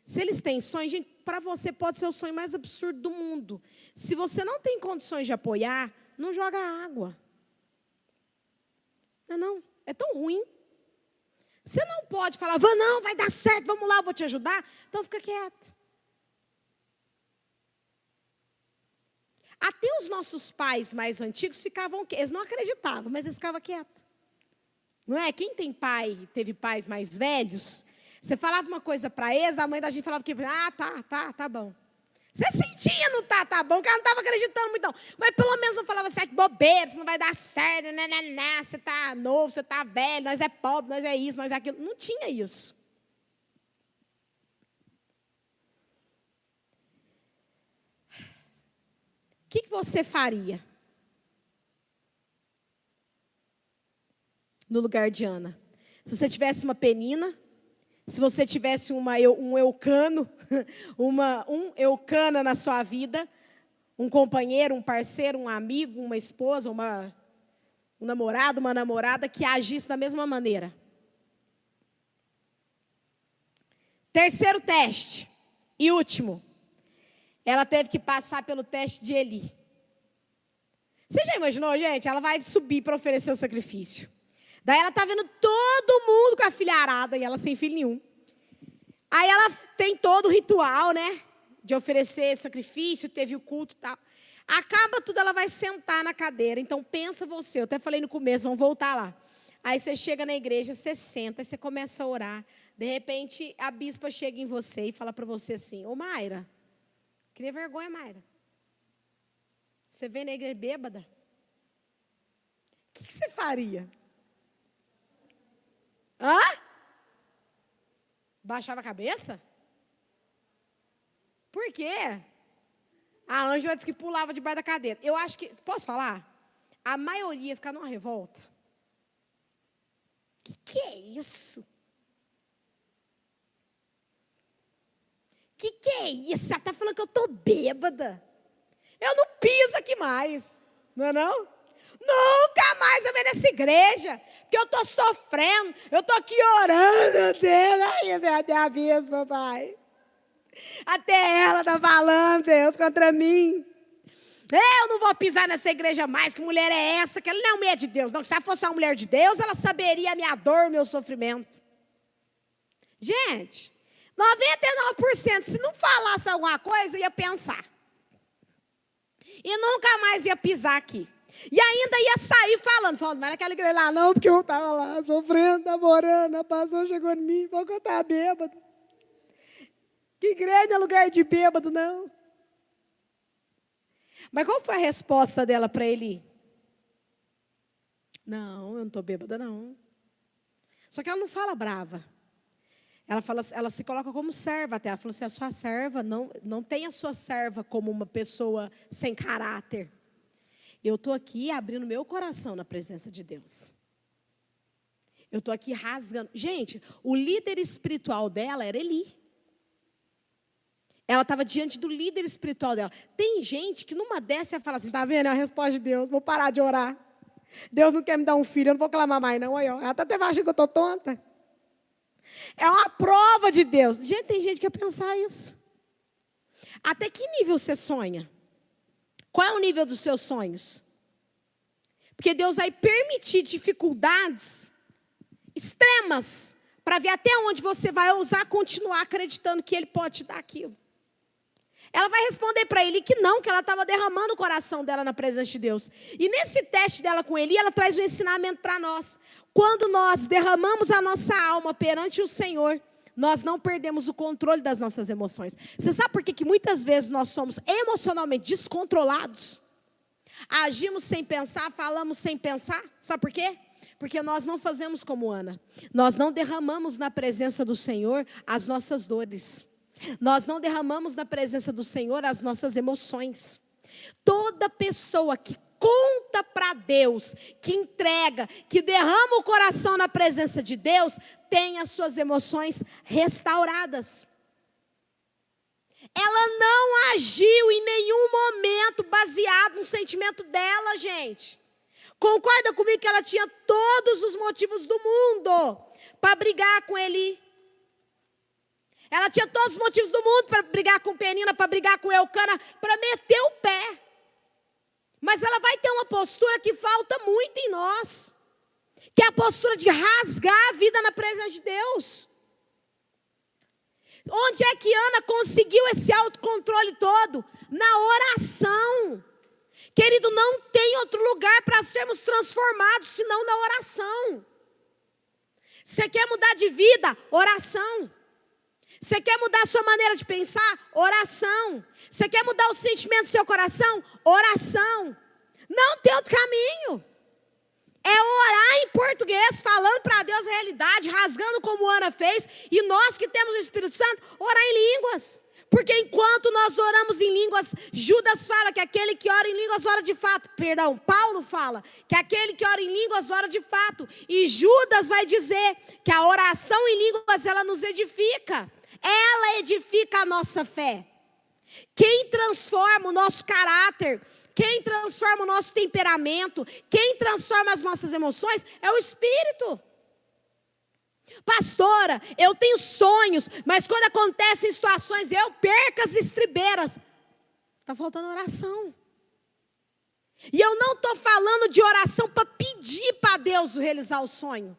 Se eles têm sonho, gente, para você pode ser o sonho mais absurdo do mundo. Se você não tem condições de apoiar, não joga água. Não, é tão ruim. Você não pode falar, não, vai dar certo, vamos lá, eu vou te ajudar. Então fica quieto. Até os nossos pais mais antigos ficavam quietos. Eles não acreditavam, mas eles ficavam quietos. Não é? Quem tem pai, teve pais mais velhos, você falava uma coisa para eles, a mãe da gente falava que, tá bom. Você sentia no tá bom, que ela não estava acreditando muito não. Mas pelo menos não falava assim, que bobeira, isso não vai dar certo, você está novo, você está velho, nós é pobre, nós é isso, nós é aquilo. Não tinha isso. O que você faria no lugar de Ana? Se você tivesse uma Penina, se você tivesse um Eucano, um Eucana na sua vida, um companheiro, um parceiro, um amigo, uma esposa, um namorado, uma namorada que agisse da mesma maneira. Terceiro teste e último. Ela teve que passar pelo teste de Eli. Você já imaginou, gente? Ela vai subir para oferecer o sacrifício. Daí ela está vendo todo mundo com a filharada e ela sem filho nenhum. Aí ela tem todo o ritual, né? De oferecer sacrifício, teve o culto e tal. Acaba tudo, ela vai sentar na cadeira. Então pensa você, eu até falei no começo, vamos voltar lá. Aí você chega na igreja, você senta, aí você começa a orar. De repente a bispa chega em você e fala para você assim: ô Mayra, cria vergonha, Mayra. Você vem na igreja bêbada? O que você faria? Baixava a cabeça? Por quê? A Ângela disse que pulava debaixo da cadeira. Eu acho que, posso falar? A maioria fica numa revolta. Que é isso? Que é isso? Ela está falando que eu estou bêbada. Eu não piso aqui mais. Não é não? Nunca mais eu venho nessa igreja. Porque eu estou sofrendo. Eu estou aqui orando. Deus, ai, até a mesma, pai. Até ela está falando, Deus, contra mim. Eu não vou pisar nessa igreja mais. Que mulher é essa? Que ela não é mulher de Deus. Não, se ela fosse uma mulher de Deus, ela saberia a minha dor, o meu sofrimento. Gente, 99%, se não falasse alguma coisa, ia pensar. E nunca mais ia pisar aqui. E ainda ia sair falando, mas naquela igreja lá não, porque eu estava lá sofrendo, namorando, a pastora chegou em mim, falou que eu estava bêbado. Que igreja é lugar de bêbado, não. Mas qual foi a resposta dela para ele? Não, eu não estou bêbada, não. Só que ela não fala brava. Ela se coloca como serva até. Ela falou assim, a sua serva, não tem a sua serva como uma pessoa sem caráter. Eu estou aqui abrindo meu coração na presença de Deus. Eu estou aqui rasgando. Gente, o líder espiritual dela era Eli. Ela estava diante do líder espiritual dela. Tem gente que numa dessa fala assim, tá vendo? É a resposta de Deus, vou parar de orar. Deus não quer me dar um filho, eu não vou clamar mais não. Aí, ó, ela até vai achar que eu estou tonta. É uma prova de Deus. Gente, tem gente que quer pensar isso. Até que nível você sonha? Qual é o nível dos seus sonhos? Porque Deus vai permitir dificuldades extremas para ver até onde você vai ousar continuar acreditando que Ele pode te dar aquilo. Ela vai responder para ele que não, que ela estava derramando o coração dela na presença de Deus. E nesse teste dela com Eli, ela traz um ensinamento para nós. Quando nós derramamos a nossa alma perante o Senhor, nós não perdemos o controle das nossas emoções. Você sabe por que muitas vezes nós somos emocionalmente descontrolados? Agimos sem pensar, falamos sem pensar. Sabe por quê? Porque nós não fazemos como Ana. Nós não derramamos na presença do Senhor as nossas dores. Nós não derramamos na presença do Senhor as nossas emoções. Toda pessoa que conta para Deus, que entrega, que derrama o coração na presença de Deus, tem as suas emoções restauradas. Ela não agiu em nenhum momento baseado no sentimento dela, gente. Concorda comigo que ela tinha todos os motivos do mundo para brigar com Eli? Ela tinha todos os motivos do mundo para brigar com Penina, para brigar com Eucana, para meter o pé. Mas ela vai ter uma postura que falta muito em nós, que é a postura de rasgar a vida na presença de Deus. Onde é que Ana conseguiu esse autocontrole todo? Na oração. Querido, não tem outro lugar para sermos transformados senão na oração. Você quer mudar de vida? Oração. Você quer mudar a sua maneira de pensar? Oração. Você quer mudar o sentimento do seu coração? Oração. Não tem outro caminho. É orar em português, falando para Deus a realidade, rasgando como Ana fez. E nós que temos o Espírito Santo, orar em línguas. Porque enquanto nós oramos em línguas, Judas fala que aquele que ora em línguas ora de fato. Perdão, Paulo fala que aquele que ora em línguas ora de fato. E Judas vai dizer que a oração em línguas, ela nos edifica. Ela edifica a nossa fé. Quem transforma o nosso caráter, quem transforma o nosso temperamento, quem transforma as nossas emoções é o Espírito. Pastora, eu tenho sonhos, mas quando acontecem situações eu perco as estribeiras. Está faltando oração. E eu não estou falando de oração para pedir para Deus realizar o sonho.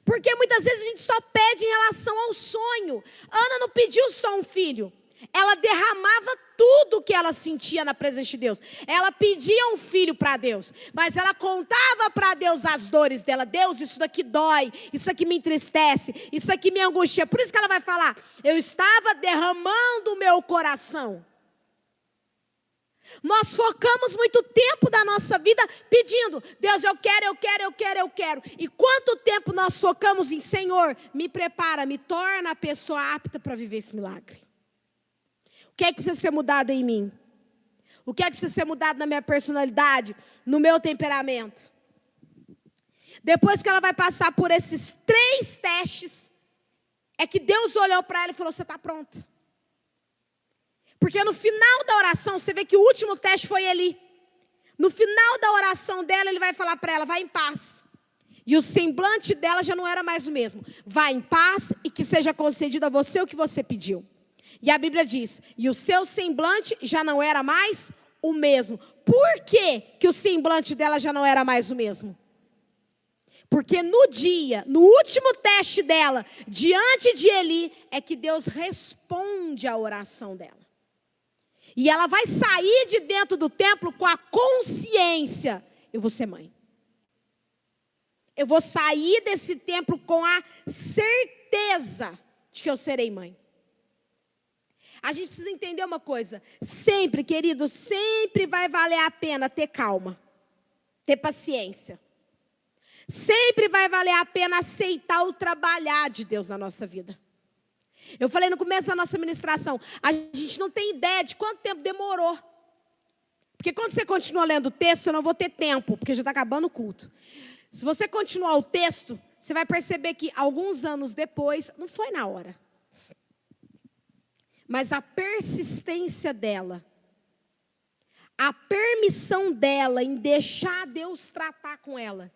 Porque muitas vezes a gente só pede em relação ao sonho. Ana não pediu só um filho. Ela derramava tudo que ela sentia na presença de Deus. Ela pedia um filho para Deus. Mas ela contava para Deus as dores dela. Deus, isso daqui dói. Isso aqui me entristece. Isso aqui me angustia. Por isso que ela vai falar, eu estava derramando o meu coração. Nós focamos muito tempo da nossa vida pedindo, Deus, eu quero. E quanto tempo nós focamos em, Senhor, me prepara, me torna a pessoa apta para viver esse milagre. O que é que precisa ser mudado em mim? O que é que precisa ser mudado na minha personalidade, no meu temperamento? Depois que ela vai passar por esses 3 testes, é que Deus olhou para ela e falou: você está pronta. Porque no final da oração, você vê que o último teste foi Eli. No final da oração dela, ele vai falar para ela: vai em paz. E o semblante dela já não era mais o mesmo. Vai em paz e que seja concedido a você o que você pediu. E a Bíblia diz: e o seu semblante já não era mais o mesmo. Por que que o semblante dela já não era mais o mesmo? Porque no último teste dela, diante de Eli, é que Deus responde à oração dela. E ela vai sair de dentro do templo com a consciência: eu vou ser mãe. Eu vou sair desse templo com a certeza de que eu serei mãe. A gente precisa entender uma coisa. Sempre, querido, sempre vai valer a pena ter calma, ter paciência. Sempre vai valer a pena aceitar o trabalhar de Deus na nossa vida. Eu falei no começo da nossa ministração, a gente não tem ideia de quanto tempo demorou. Porque quando você continua lendo o texto, eu não vou ter tempo, porque já está acabando o culto. Se você continuar o texto, você vai perceber que alguns anos depois, não foi na hora, mas a persistência dela, a permissão dela em deixar Deus tratar com ela.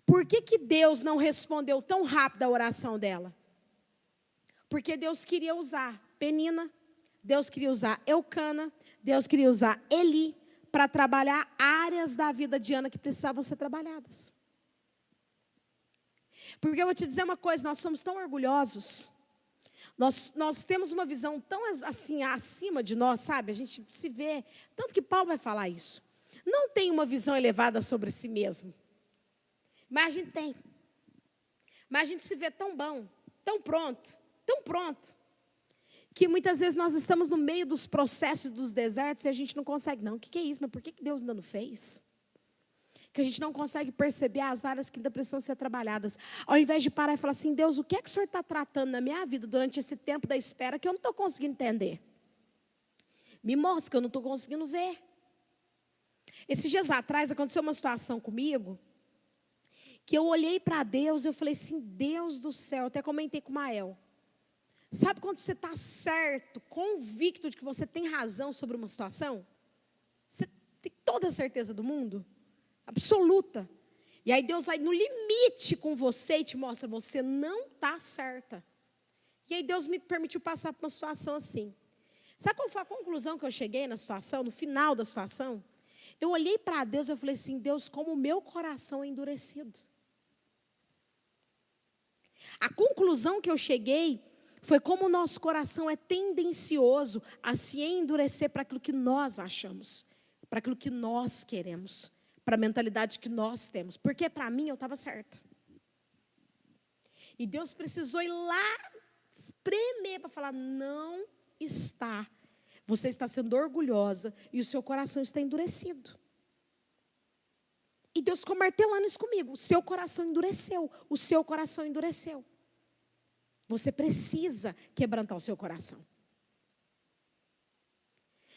Por que que Deus não respondeu tão rápido a oração dela? Porque Deus queria usar Penina, Deus queria usar Eucana, Deus queria usar Eli para trabalhar áreas da vida de Ana que precisavam ser trabalhadas. Porque eu vou te dizer uma coisa, nós somos tão orgulhosos, nós temos uma visão tão assim acima de nós, sabe? A gente se vê, tanto que Paulo vai falar isso. Não tem uma visão elevada sobre si mesmo. Mas a gente tem. Mas a gente se vê tão bom, tão pronto, que muitas vezes nós estamos no meio dos processos dos desertos e a gente não consegue, não. O que é isso? Mas por que Deus ainda não fez? Que a gente não consegue perceber as áreas que ainda precisam ser trabalhadas. Ao invés de parar e falar assim: Deus, o que é que o Senhor está tratando na minha vida durante esse tempo da espera que eu não estou conseguindo entender? Me mostra que eu não estou conseguindo ver. Esses dias atrás aconteceu uma situação comigo, que eu olhei para Deus e eu falei assim: Deus do céu, até comentei com o Mael. Sabe quando você está certo, convicto de que você tem razão sobre uma situação? Você tem toda a certeza do mundo? Absoluta. E aí Deus vai no limite com você e te mostra: você não está certa. E aí Deus me permitiu passar por uma situação assim. Sabe qual foi a conclusão que eu cheguei na situação, no final da situação? Eu olhei para Deus e eu falei assim: Deus, como o meu coração é endurecido. A conclusão que eu cheguei foi como o nosso coração é tendencioso a se endurecer para aquilo que nós achamos, para aquilo que nós queremos, para a mentalidade que nós temos. Porque para mim eu estava certa. E Deus precisou ir lá espremer para falar: não está. Você está sendo orgulhosa e o seu coração está endurecido. E Deus ficou martelando isso comigo: o seu coração endureceu, o seu coração endureceu. Você precisa quebrantar o seu coração.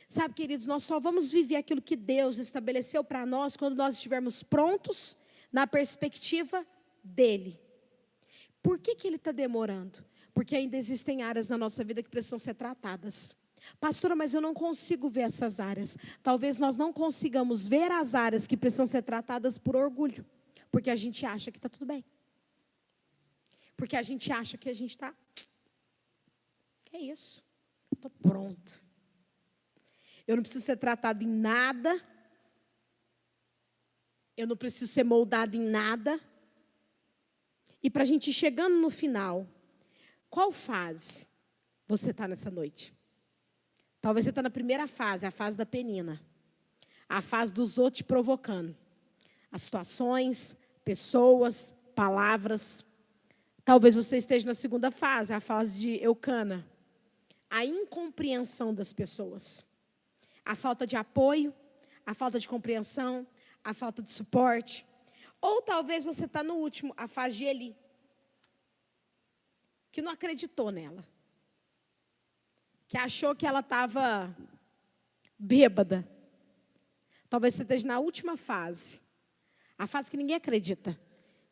Sabe, queridos, nós só vamos viver aquilo que Deus estabeleceu para nós quando nós estivermos prontos na perspectiva dEle. Por que Ele está demorando? Porque ainda existem áreas na nossa vida que precisam ser tratadas. Pastora, mas eu não consigo ver essas áreas. Talvez nós não consigamos ver as áreas que precisam ser tratadas por orgulho. Porque a gente acha que está tudo bem. Porque a gente acha que a gente está... É isso. Estou pronto. Eu não preciso ser tratado em nada. Eu não preciso ser moldado em nada. E para a gente ir chegando no final, qual fase você está nessa noite? Talvez você está na primeira fase, a fase da penina. A fase dos outros te provocando. As situações, pessoas, palavras. Talvez você esteja na segunda fase, a fase de Eucana. A incompreensão das pessoas. A falta de apoio, a falta de compreensão, a falta de suporte. Ou talvez você está no último, a fase de Eli. Que não acreditou nela. Que achou que ela estava bêbada. Talvez você esteja na última fase. A fase que ninguém acredita.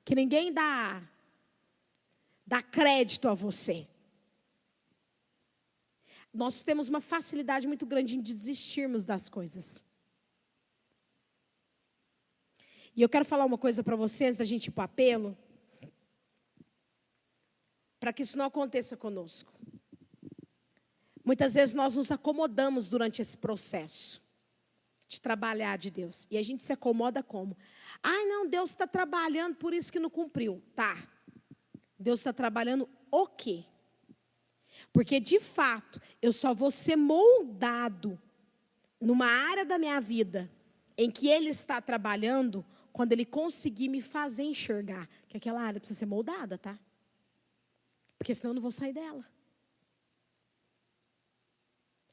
Que ninguém dá crédito a você. Nós temos uma facilidade muito grande em desistirmos das coisas. E eu quero falar uma coisa para vocês, antes da gente ir para o apelo, para que isso não aconteça conosco. Muitas vezes nós nos acomodamos durante esse processo de trabalhar de Deus. E a gente se acomoda como? Ai, não, Deus está trabalhando, por isso que não cumpriu. Tá. Deus está trabalhando o quê? Porque, de fato, eu só vou ser moldado numa área da minha vida em que Ele está trabalhando quando Ele conseguir me fazer enxergar que aquela área precisa ser moldada, tá? Porque senão eu não vou sair dela.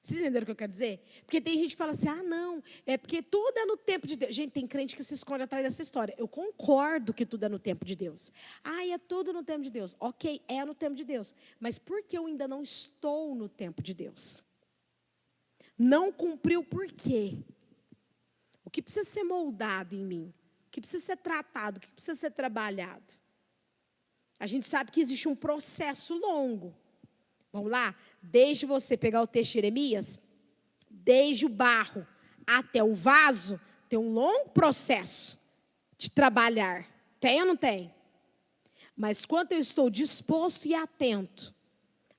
Vocês entenderam o que eu quero dizer? Porque tem gente que fala assim, não, é porque tudo é no tempo de Deus. Gente, tem crente que se esconde atrás dessa história. Eu concordo que tudo é no tempo de Deus. É tudo no tempo de Deus. Ok, é no tempo de Deus. Mas por que eu ainda não estou no tempo de Deus? Não cumpriu por quê? O que precisa ser moldado em mim? O que precisa ser tratado? O que precisa ser trabalhado? A gente sabe que existe um processo longo. Vamos lá? Desde você pegar o texto de Jeremias, desde o barro até o vaso, tem um longo processo de trabalhar. Tem ou não tem? Mas quanto eu estou disposto e atento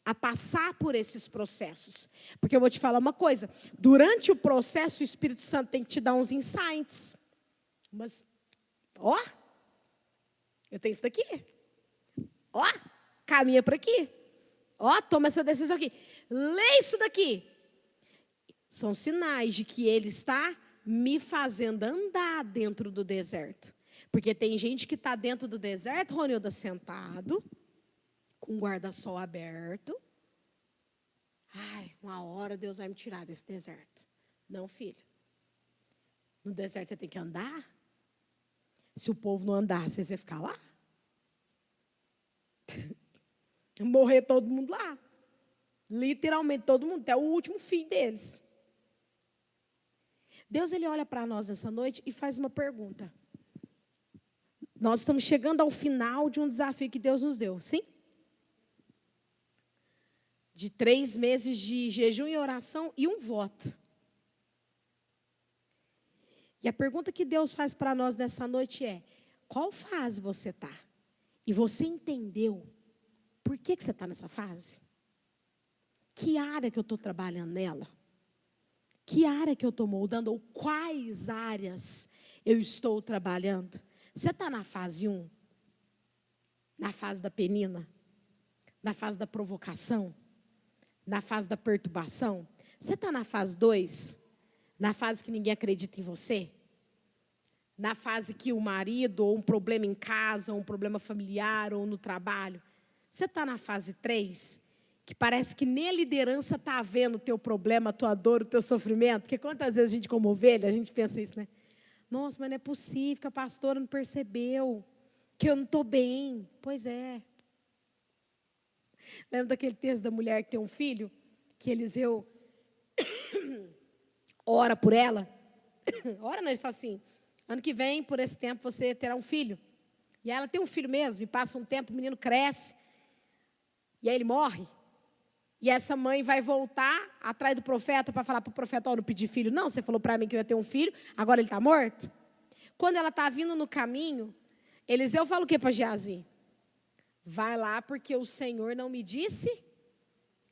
a passar por esses processos. Porque eu vou te falar uma coisa, durante o processo o Espírito Santo tem que te dar uns insights. Mas, eu tenho isso daqui. Caminha por aqui. Toma essa decisão aqui. Lê isso daqui. São sinais de que Ele está me fazendo andar dentro do deserto. Porque tem gente que está dentro do deserto, Ronilda, sentado, com o guarda-sol aberto. Uma hora Deus vai me tirar desse deserto. Não, filho. No deserto você tem que andar. Se o povo não andar, você vai ficar lá. Morrer todo mundo lá. Literalmente todo mundo, até o último filho deles. Deus, Ele olha para nós essa noite e faz uma pergunta. Nós estamos chegando ao final de um desafio que Deus nos deu, sim? De 3 meses de jejum e oração e um voto. E a pergunta que Deus faz para nós nessa noite é: qual fase você está? E você entendeu por que você está nessa fase? Que área que eu estou trabalhando nela? Que área que eu estou moldando? Ou quais áreas eu estou trabalhando? Você está na fase 1? Na fase da penina? Na fase da provocação? Na fase da perturbação? Você está na fase 2? Na fase que ninguém acredita em você? Na fase que o marido, ou um problema em casa, ou um problema familiar, ou no trabalho? Você está na fase 3? Que parece que nem a liderança está vendo o teu problema, a tua dor, o teu sofrimento. Porque quantas vezes a gente, como ovelha, a gente pensa isso, né? Nossa, mas não é possível que a pastora não percebeu que eu não estou bem. Pois é. Lembra daquele texto da mulher que tem um filho? Que Eliseu ora por ela. Ora não, ele fala assim, ano que vem, por esse tempo, você terá um filho. E ela tem um filho mesmo, e passa um tempo, o menino cresce. E aí ele morre. E essa mãe vai voltar atrás do profeta para falar para o profeta, não pedi filho. Não, você falou para mim que eu ia ter um filho, agora ele está morto. Quando ela está vindo no caminho, Eliseu fala o que para Geazi? Vai lá porque o Senhor não me disse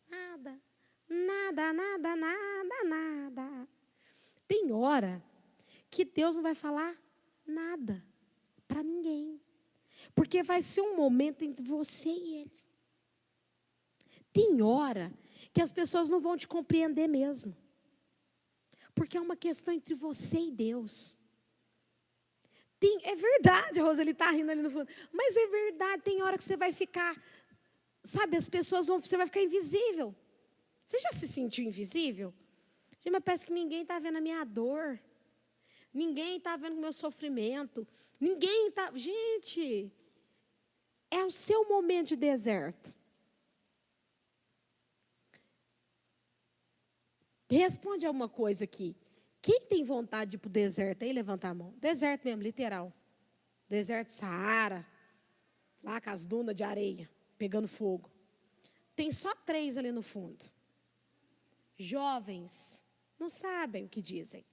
nada. Nada, nada, nada, nada. Tem hora que Deus não vai falar nada para ninguém. Porque vai ser um momento entre você e Ele. Tem hora que as pessoas não vão te compreender mesmo. Porque é uma questão entre você e Deus. É verdade, a Roseli está rindo ali no fundo. Mas é verdade, tem hora que você vai ficar... Sabe, você vai ficar invisível. Você já se sentiu invisível? Mas parece que ninguém está vendo a minha dor. Ninguém está vendo o meu sofrimento. Ninguém está... Gente, é o seu momento de deserto. responde a uma coisa aqui. Quem tem vontade de ir para o deserto aí, levanta a mão. Deserto mesmo, literal. Deserto Saara. Lá com as dunas de areia, pegando fogo. Tem só 3 ali no fundo. Jovens, não sabem o que dizem.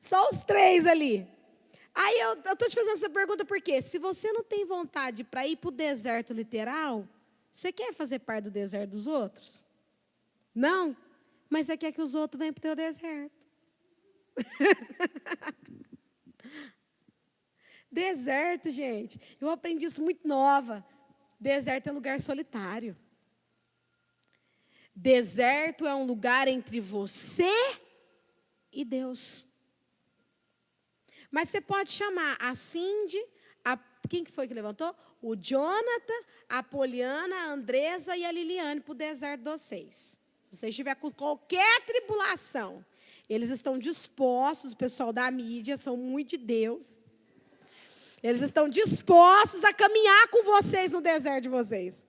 Só os 3 ali. Aí eu estou te fazendo essa pergunta porque se você não tem vontade para ir para o deserto literal, você quer fazer parte do deserto dos outros? Não? Mas você quer que os outros venham para o teu deserto. Deserto, gente. Eu aprendi isso muito nova. Deserto é lugar solitário. Deserto é um lugar entre você e Deus. Mas você pode chamar a Cindy, quem que foi que levantou? O Jonathan, a Poliana, a Andresa e a Liliane para o deserto de vocês. Se você estiver com qualquer tribulação, eles estão dispostos, o pessoal da mídia, são muito de Deus. Eles estão dispostos a caminhar com vocês no deserto de vocês.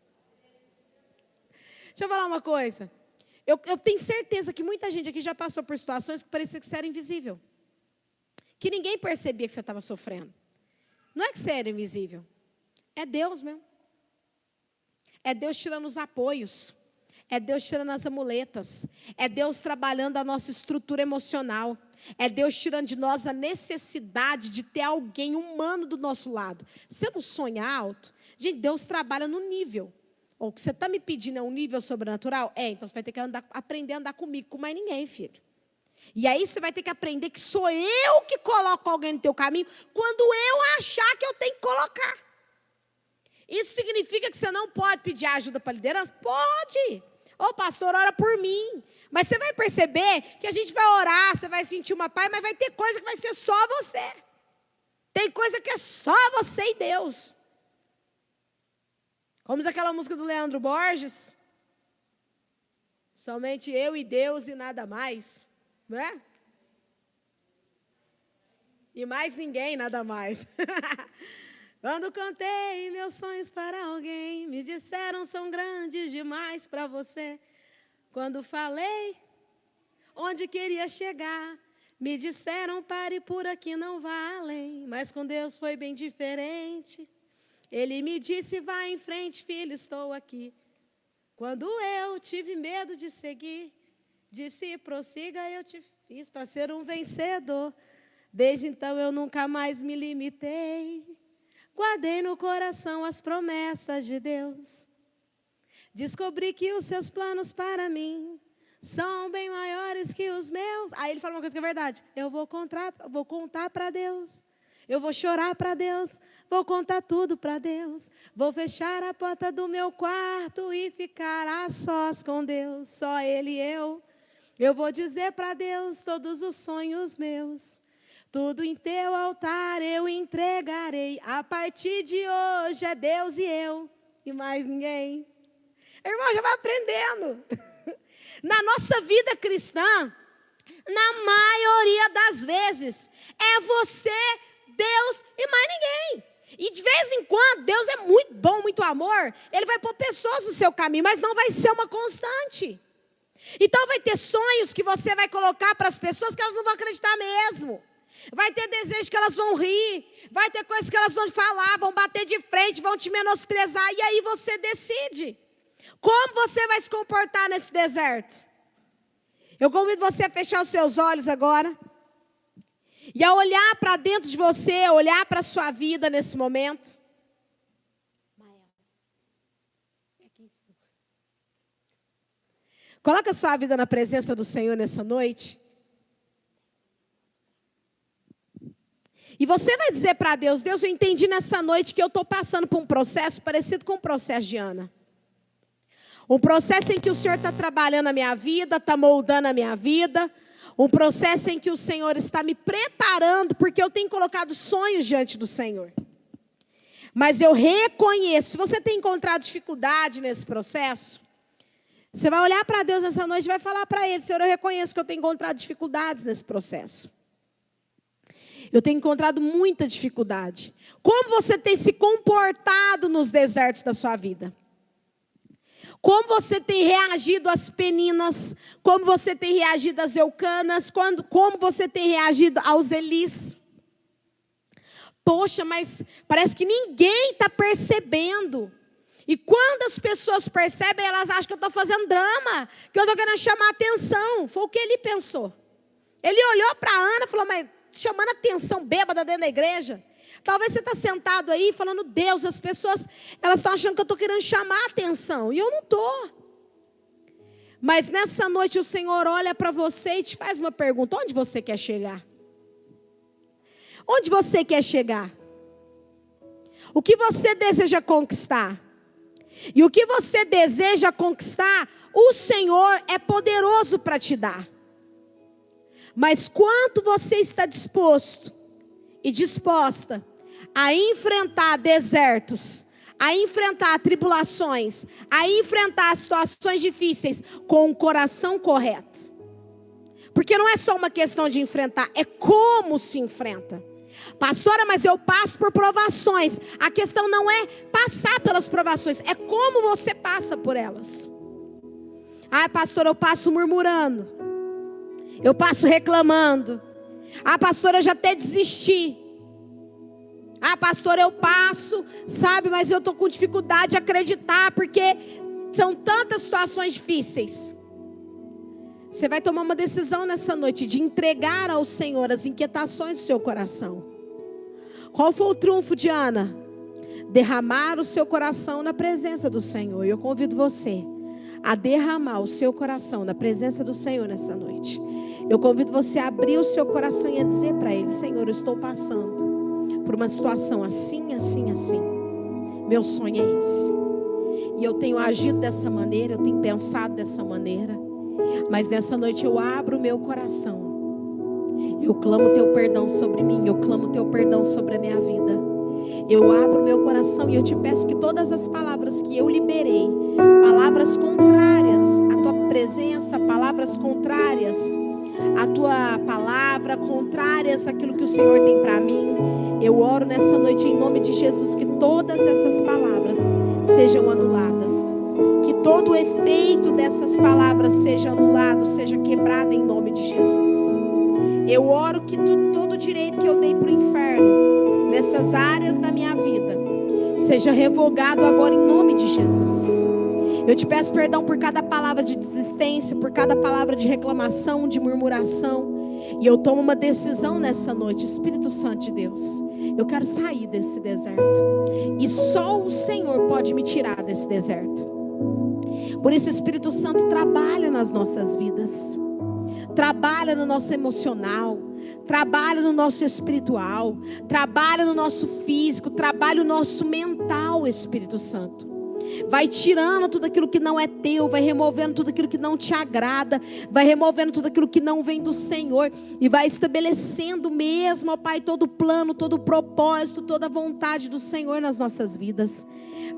Deixa eu falar uma coisa. Eu tenho certeza que muita gente aqui já passou por situações que parecia que você era invisível. Que ninguém percebia que você estava sofrendo. Não é que você era invisível. É Deus mesmo. É Deus tirando os apoios. É Deus tirando as amuletas. É Deus trabalhando a nossa estrutura emocional. É Deus tirando de nós a necessidade de ter alguém humano do nosso lado. Você não sonha alto? Gente, Deus trabalha no nível. O que você está me pedindo é um nível sobrenatural? Então você vai ter que aprender a andar comigo, com mais ninguém, filho. E aí você vai ter que aprender que sou eu que coloco alguém no teu caminho quando eu achar que eu tenho que colocar. Isso significa que você não pode pedir ajuda para a liderança? Pode. Ô, pastor, ora por mim. Mas você vai perceber que a gente vai orar, você vai sentir uma paz, mas vai ter coisa que vai ser só você. Tem coisa que é só você e Deus. Como diz aquela música do Leandro Borges. Somente eu e Deus e nada mais. Não é? E mais ninguém, nada mais. Quando contei meus sonhos para alguém, me disseram são grandes demais para você. Quando falei onde queria chegar, me disseram pare por aqui, não vá além. Mas com Deus foi bem diferente. Ele me disse vá em frente, filho, estou aqui. Quando eu tive medo de seguir, disse prossiga, eu te fiz para ser um vencedor. Desde então eu nunca mais me limitei. Guardei no coração as promessas de Deus. Descobri que os seus planos para mim são bem maiores que os meus. Aí ele fala uma coisa que é verdade. Eu vou contar para Deus. Eu vou chorar para Deus. Vou contar tudo para Deus. Vou fechar a porta do meu quarto e ficar a sós com Deus. Só Ele e eu. Eu vou dizer para Deus todos os sonhos meus. Tudo em teu altar eu entregarei. A partir de hoje é Deus e eu. E mais ninguém. Irmão, já vai aprendendo. Na nossa vida cristã, na maioria das vezes, é você, Deus e mais ninguém. E de vez em quando, Deus é muito bom, muito amor. Ele vai pôr pessoas no seu caminho, mas não vai ser uma constante. Então vai ter sonhos que você vai colocar para as pessoas que elas não vão acreditar mesmo. Vai ter desejos que elas vão rir. Vai ter coisas que elas vão falar, vão bater de frente, vão te menosprezar. E aí você decide. Como você vai se comportar nesse deserto? Eu convido você a fechar os seus olhos agora. E a olhar para dentro de você, a olhar para a sua vida nesse momento. Coloca a sua vida na presença do Senhor nessa noite. E você vai dizer para Deus, Deus, eu entendi nessa noite que eu estou passando por um processo parecido com o processo de Ana. Um processo em que o Senhor está trabalhando a minha vida, está moldando a minha vida. Um processo em que o Senhor está me preparando, porque eu tenho colocado sonhos diante do Senhor. Mas eu reconheço, se você tem encontrado dificuldade nesse processo, você vai olhar para Deus nessa noite e vai falar para Ele, Senhor, eu reconheço que eu tenho encontrado dificuldades nesse processo. Eu tenho encontrado muita dificuldade. Como você tem se comportado nos desertos da sua vida? Como você tem reagido às Peninas, como você tem reagido às Eucanas, como você tem reagido aos Elis. Poxa, mas parece que ninguém está percebendo. E quando as pessoas percebem, elas acham que eu estou fazendo drama, que eu estou querendo chamar atenção. Foi o que ele pensou. Ele olhou para a Ana e falou, mas chamando atenção bêbada dentro da igreja. Talvez você está sentado aí falando, Deus, as pessoas, elas estão achando que eu estou querendo chamar atenção. E eu não estou. Mas nessa noite o Senhor olha para você e te faz uma pergunta. Onde você quer chegar? Onde você quer chegar? O que você deseja conquistar? E o que você deseja conquistar, o Senhor é poderoso para te dar. Mas quanto você está disposto e disposta a enfrentar desertos, a enfrentar tribulações, a enfrentar situações difíceis com o coração correto? Porque não é só uma questão de enfrentar, é como se enfrenta. Pastora, mas eu passo por provações. A questão não é passar pelas provações, é como você passa por elas. Ah, pastora, eu passo murmurando, eu passo reclamando. Ah, pastora, eu já até desisti. Ah, pastora, eu passo, sabe, mas eu estou com dificuldade de acreditar, porque são tantas situações difíceis. Você vai tomar uma decisão nessa noite de entregar ao Senhor as inquietações do seu coração. Qual foi o trunfo de Ana? Derramar o seu coração na presença do Senhor. E eu convido você a derramar o seu coração na presença do Senhor nessa noite. Eu convido você a abrir o seu coração e a dizer para Ele, Senhor, eu estou passando por uma situação assim, assim, assim. Meu sonho é esse. E eu tenho agido dessa maneira, eu tenho pensado dessa maneira. Mas nessa noite eu abro o meu coração. Eu clamo o teu perdão sobre mim. Eu clamo o teu perdão sobre a minha vida. Eu abro o meu coração e eu te peço que todas as palavras que eu liberei, palavras contrárias à tua presença, palavras contrárias à tua palavra, contrárias àquilo que o Senhor tem para mim, eu oro nessa noite em nome de Jesus que todas essas palavras sejam anuladas. Que todo o efeito dessas palavras seja anulado, seja quebrado em nome de Jesus. Eu oro que todo o direito que eu dei para o inferno, nessas áreas da minha vida, seja revogado agora em nome de Jesus. Eu te peço perdão por cada palavra de desistência, por cada palavra de reclamação, de murmuração. E eu tomo uma decisão nessa noite, Espírito Santo de Deus. Eu quero sair desse deserto. E só o Senhor pode me tirar desse deserto. Por isso, Espírito Santo trabalha nas nossas vidas. Trabalha no nosso emocional, trabalha no nosso espiritual, trabalha no nosso físico, trabalha no nosso mental, Espírito Santo. Vai tirando tudo aquilo que não é teu, vai removendo tudo aquilo que não te agrada, vai removendo tudo aquilo que não vem do Senhor e vai estabelecendo mesmo, ó Pai, todo o plano, todo o propósito, toda a vontade do Senhor nas nossas vidas.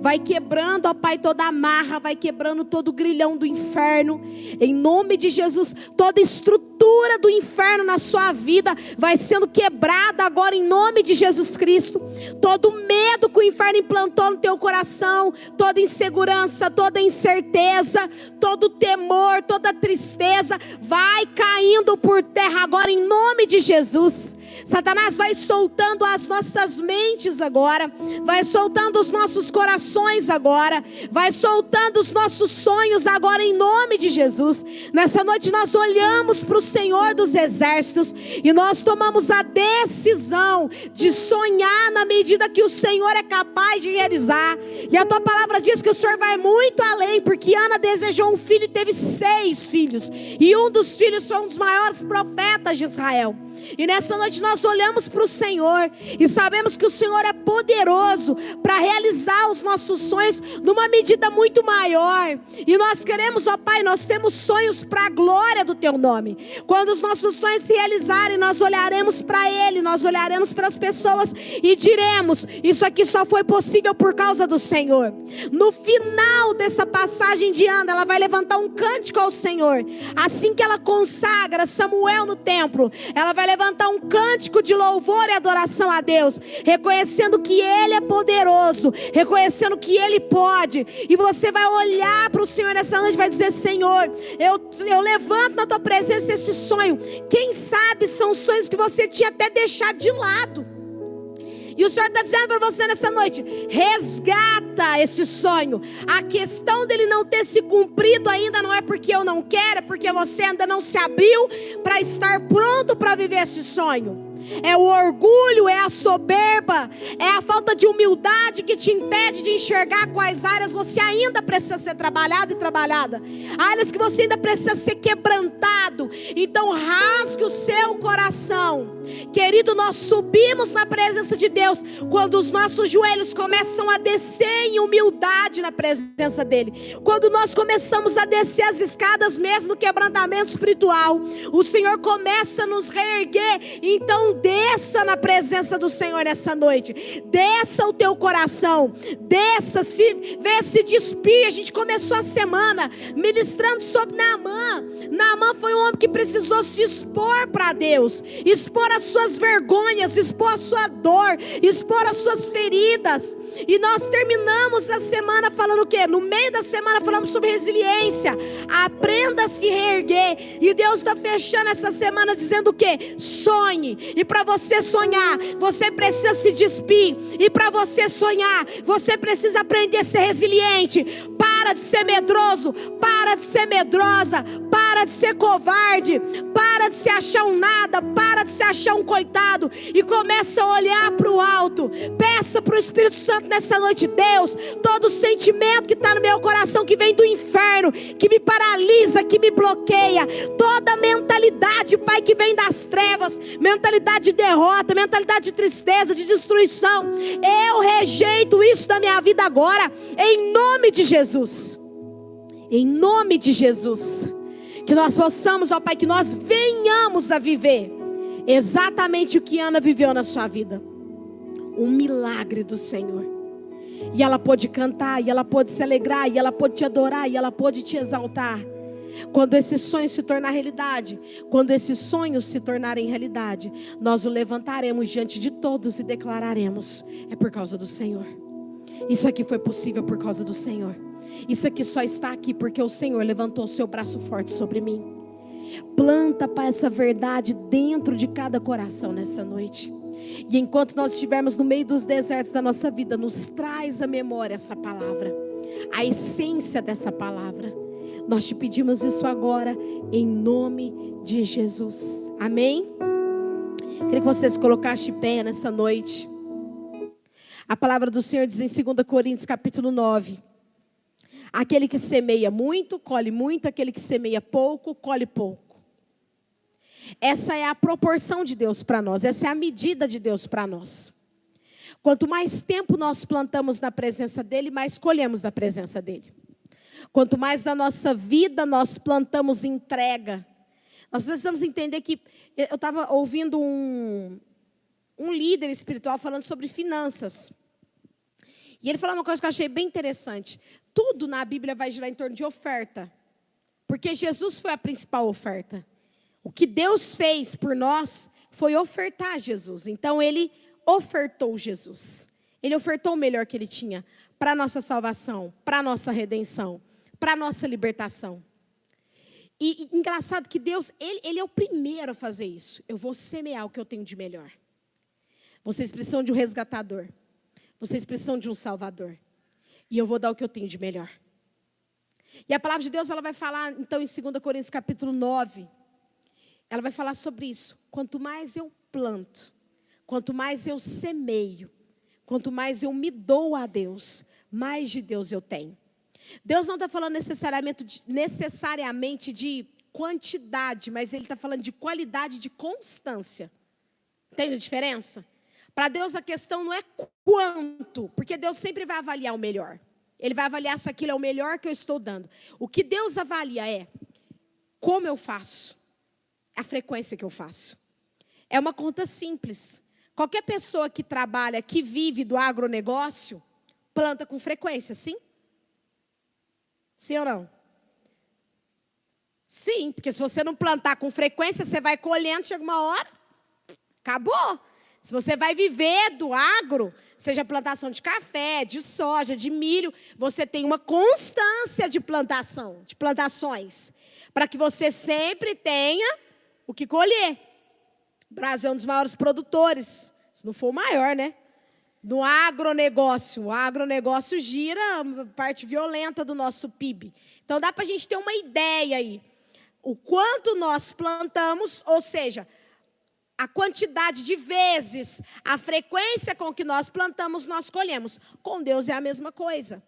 Vai quebrando, ó Pai, toda a amarra, vai quebrando todo o grilhão do inferno. Em nome de Jesus, toda estrutura do inferno na sua vida vai sendo quebrada agora em nome de Jesus Cristo. Todo medo que o inferno implantou no teu coração, toda insegurança, toda incerteza, todo temor, toda tristeza, vai caindo por terra agora em nome de Jesus. Satanás vai soltando as nossas mentes agora, vai soltando os nossos corações agora, vai soltando os nossos sonhos agora em nome de Jesus. Nessa noite nós olhamos para o Senhor dos Exércitos e nós tomamos a decisão de sonhar na medida que o Senhor é capaz de realizar. E a tua palavra diz que o Senhor vai muito além, porque Ana desejou um filho e teve 6 filhos, e um dos filhos foi um dos maiores profetas de Israel. E nessa noite nós olhamos para o Senhor e sabemos que o Senhor é poderoso para realizar os nossos sonhos numa medida muito maior. E nós queremos, ó Pai, nós temos sonhos para a glória do Teu nome. Quando os nossos sonhos se realizarem, nós olharemos para Ele, nós olharemos para as pessoas e diremos: isso aqui só foi possível por causa do Senhor. No final dessa passagem de Ana, ela vai levantar um cântico ao Senhor. Assim que ela consagra Samuel no templo, ela vai levantar um cântico cântico de louvor e adoração a Deus, reconhecendo que Ele é poderoso, reconhecendo que Ele pode. E você vai olhar para o Senhor nessa noite e vai dizer: Senhor, eu levanto na tua presença esse sonho. Quem sabe são sonhos que você tinha até deixado de lado. E o Senhor está dizendo para você nessa noite: resgata esse sonho. A questão dele não ter se cumprido ainda não é porque eu não quero, é porque você ainda não se abriu para estar pronto para viver esse sonho. É o orgulho, é a soberba, é a falta de humildade que te impede de enxergar quais áreas você ainda precisa ser trabalhado e trabalhada, áreas que você ainda precisa ser quebrantado. Então rasgue o seu coração. Querido, nós subimos na presença de Deus quando os nossos joelhos começam a descer em humildade na presença dEle. Quando nós começamos a descer as escadas mesmo do quebrantamento espiritual, o Senhor começa a nos reerguer. Então desça na presença do Senhor nessa noite. Desça o teu coração. Desça, se despir. A gente começou a semana ministrando sobre Naamã. Naamã foi um homem que precisou se expor para Deus, expor as suas vergonhas, expor a sua dor, expor as suas feridas. E nós terminamos a semana falando o quê? No meio da semana falamos sobre resiliência. Aprenda a se reerguer. E Deus está fechando essa semana dizendo o quê? Sonhe. E para você sonhar, você precisa se despir. E para você sonhar, você precisa aprender a ser resiliente. Para de ser medroso, para de ser medrosa, para de ser covarde, para de se achar um nada, para de se achar um coitado, e começa a olhar para o alto. Peça para o Espírito Santo nessa noite: Deus, todo sentimento que está no meu coração, que vem do inferno, que me paralisa, que me bloqueia, toda mentalidade, Pai, que vem das trevas, mentalidade de derrota, mentalidade de tristeza, de destruição, eu rejeito isso da minha vida agora, em nome de Jesus. Em nome de Jesus. Que nós possamos, ó Pai, que nós venhamos a viver exatamente o que Ana viveu na sua vida. Um milagre do Senhor. E ela pôde cantar, e ela pôde se alegrar, e ela pôde te adorar, e ela pôde te exaltar. Quando esse sonho se tornar realidade, quando esses sonhos se tornarem realidade, nós o levantaremos diante de todos e declararemos: é por causa do Senhor. Isso aqui foi possível por causa do Senhor. Isso aqui só está aqui porque o Senhor levantou o seu braço forte sobre mim. Planta, Pai, essa verdade dentro de cada coração nessa noite. E enquanto nós estivermos no meio dos desertos da nossa vida, nos traz à memória essa palavra, a essência dessa palavra. Nós te pedimos isso agora, em nome de Jesus. Amém? Queria que vocês colocassem de pé nessa noite. A palavra do Senhor diz em 2 Coríntios capítulo 9. Aquele que semeia muito, colhe muito. Aquele que semeia pouco, colhe pouco. Essa é a proporção de Deus para nós. Essa é a medida de Deus para nós. Quanto mais tempo nós plantamos na presença dEle, mais colhemos da presença dEle. Quanto mais na nossa vida nós plantamos entrega. Nós precisamos entender que... Eu estava ouvindo um líder espiritual falando sobre finanças. E ele falou uma coisa que eu achei bem interessante. Tudo na Bíblia vai girar em torno de oferta. Porque Jesus foi a principal oferta. O que Deus fez por nós foi ofertar Jesus. Então Ele ofertou Jesus. Ele ofertou o melhor que Ele tinha para a nossa salvação, para a nossa redenção, para a nossa libertação. E engraçado que Deus, Ele é o primeiro a fazer isso. Eu vou semear o que eu tenho de melhor. Vocês precisam de um resgatador. Vocês precisam de um salvador. E eu vou dar o que eu tenho de melhor. E a palavra de Deus, ela vai falar, então, em 2 Coríntios capítulo 9. Ela vai falar sobre isso. Quanto mais eu planto, quanto mais eu semeio, quanto mais eu me dou a Deus, mais de Deus eu tenho. Deus não está falando necessariamente de quantidade, mas Ele está falando de qualidade, de constância. Entende a diferença? Para Deus a questão não é quanto, porque Deus sempre vai avaliar o melhor. Ele vai avaliar se aquilo é o melhor que eu estou dando. O que Deus avalia é como eu faço, a frequência que eu faço. É uma conta simples. Qualquer pessoa que trabalha, que vive do agronegócio, planta com frequência, sim? Sim ou não? Sim, porque se você não plantar com frequência, você vai colhendo, chega uma hora, Acabou. Se você vai viver do agro, seja plantação de café, de soja, de milho, você tem uma constância de plantações, para que você sempre tenha o que colher. O Brasil é um dos maiores produtores, se não for o maior, né? Do agronegócio. O agronegócio gira a parte violenta do nosso PIB. Então, dá para a gente ter uma ideia aí. O quanto nós plantamos, ou seja, a quantidade de vezes, a frequência com que nós plantamos, nós colhemos. Com Deus é a mesma coisa.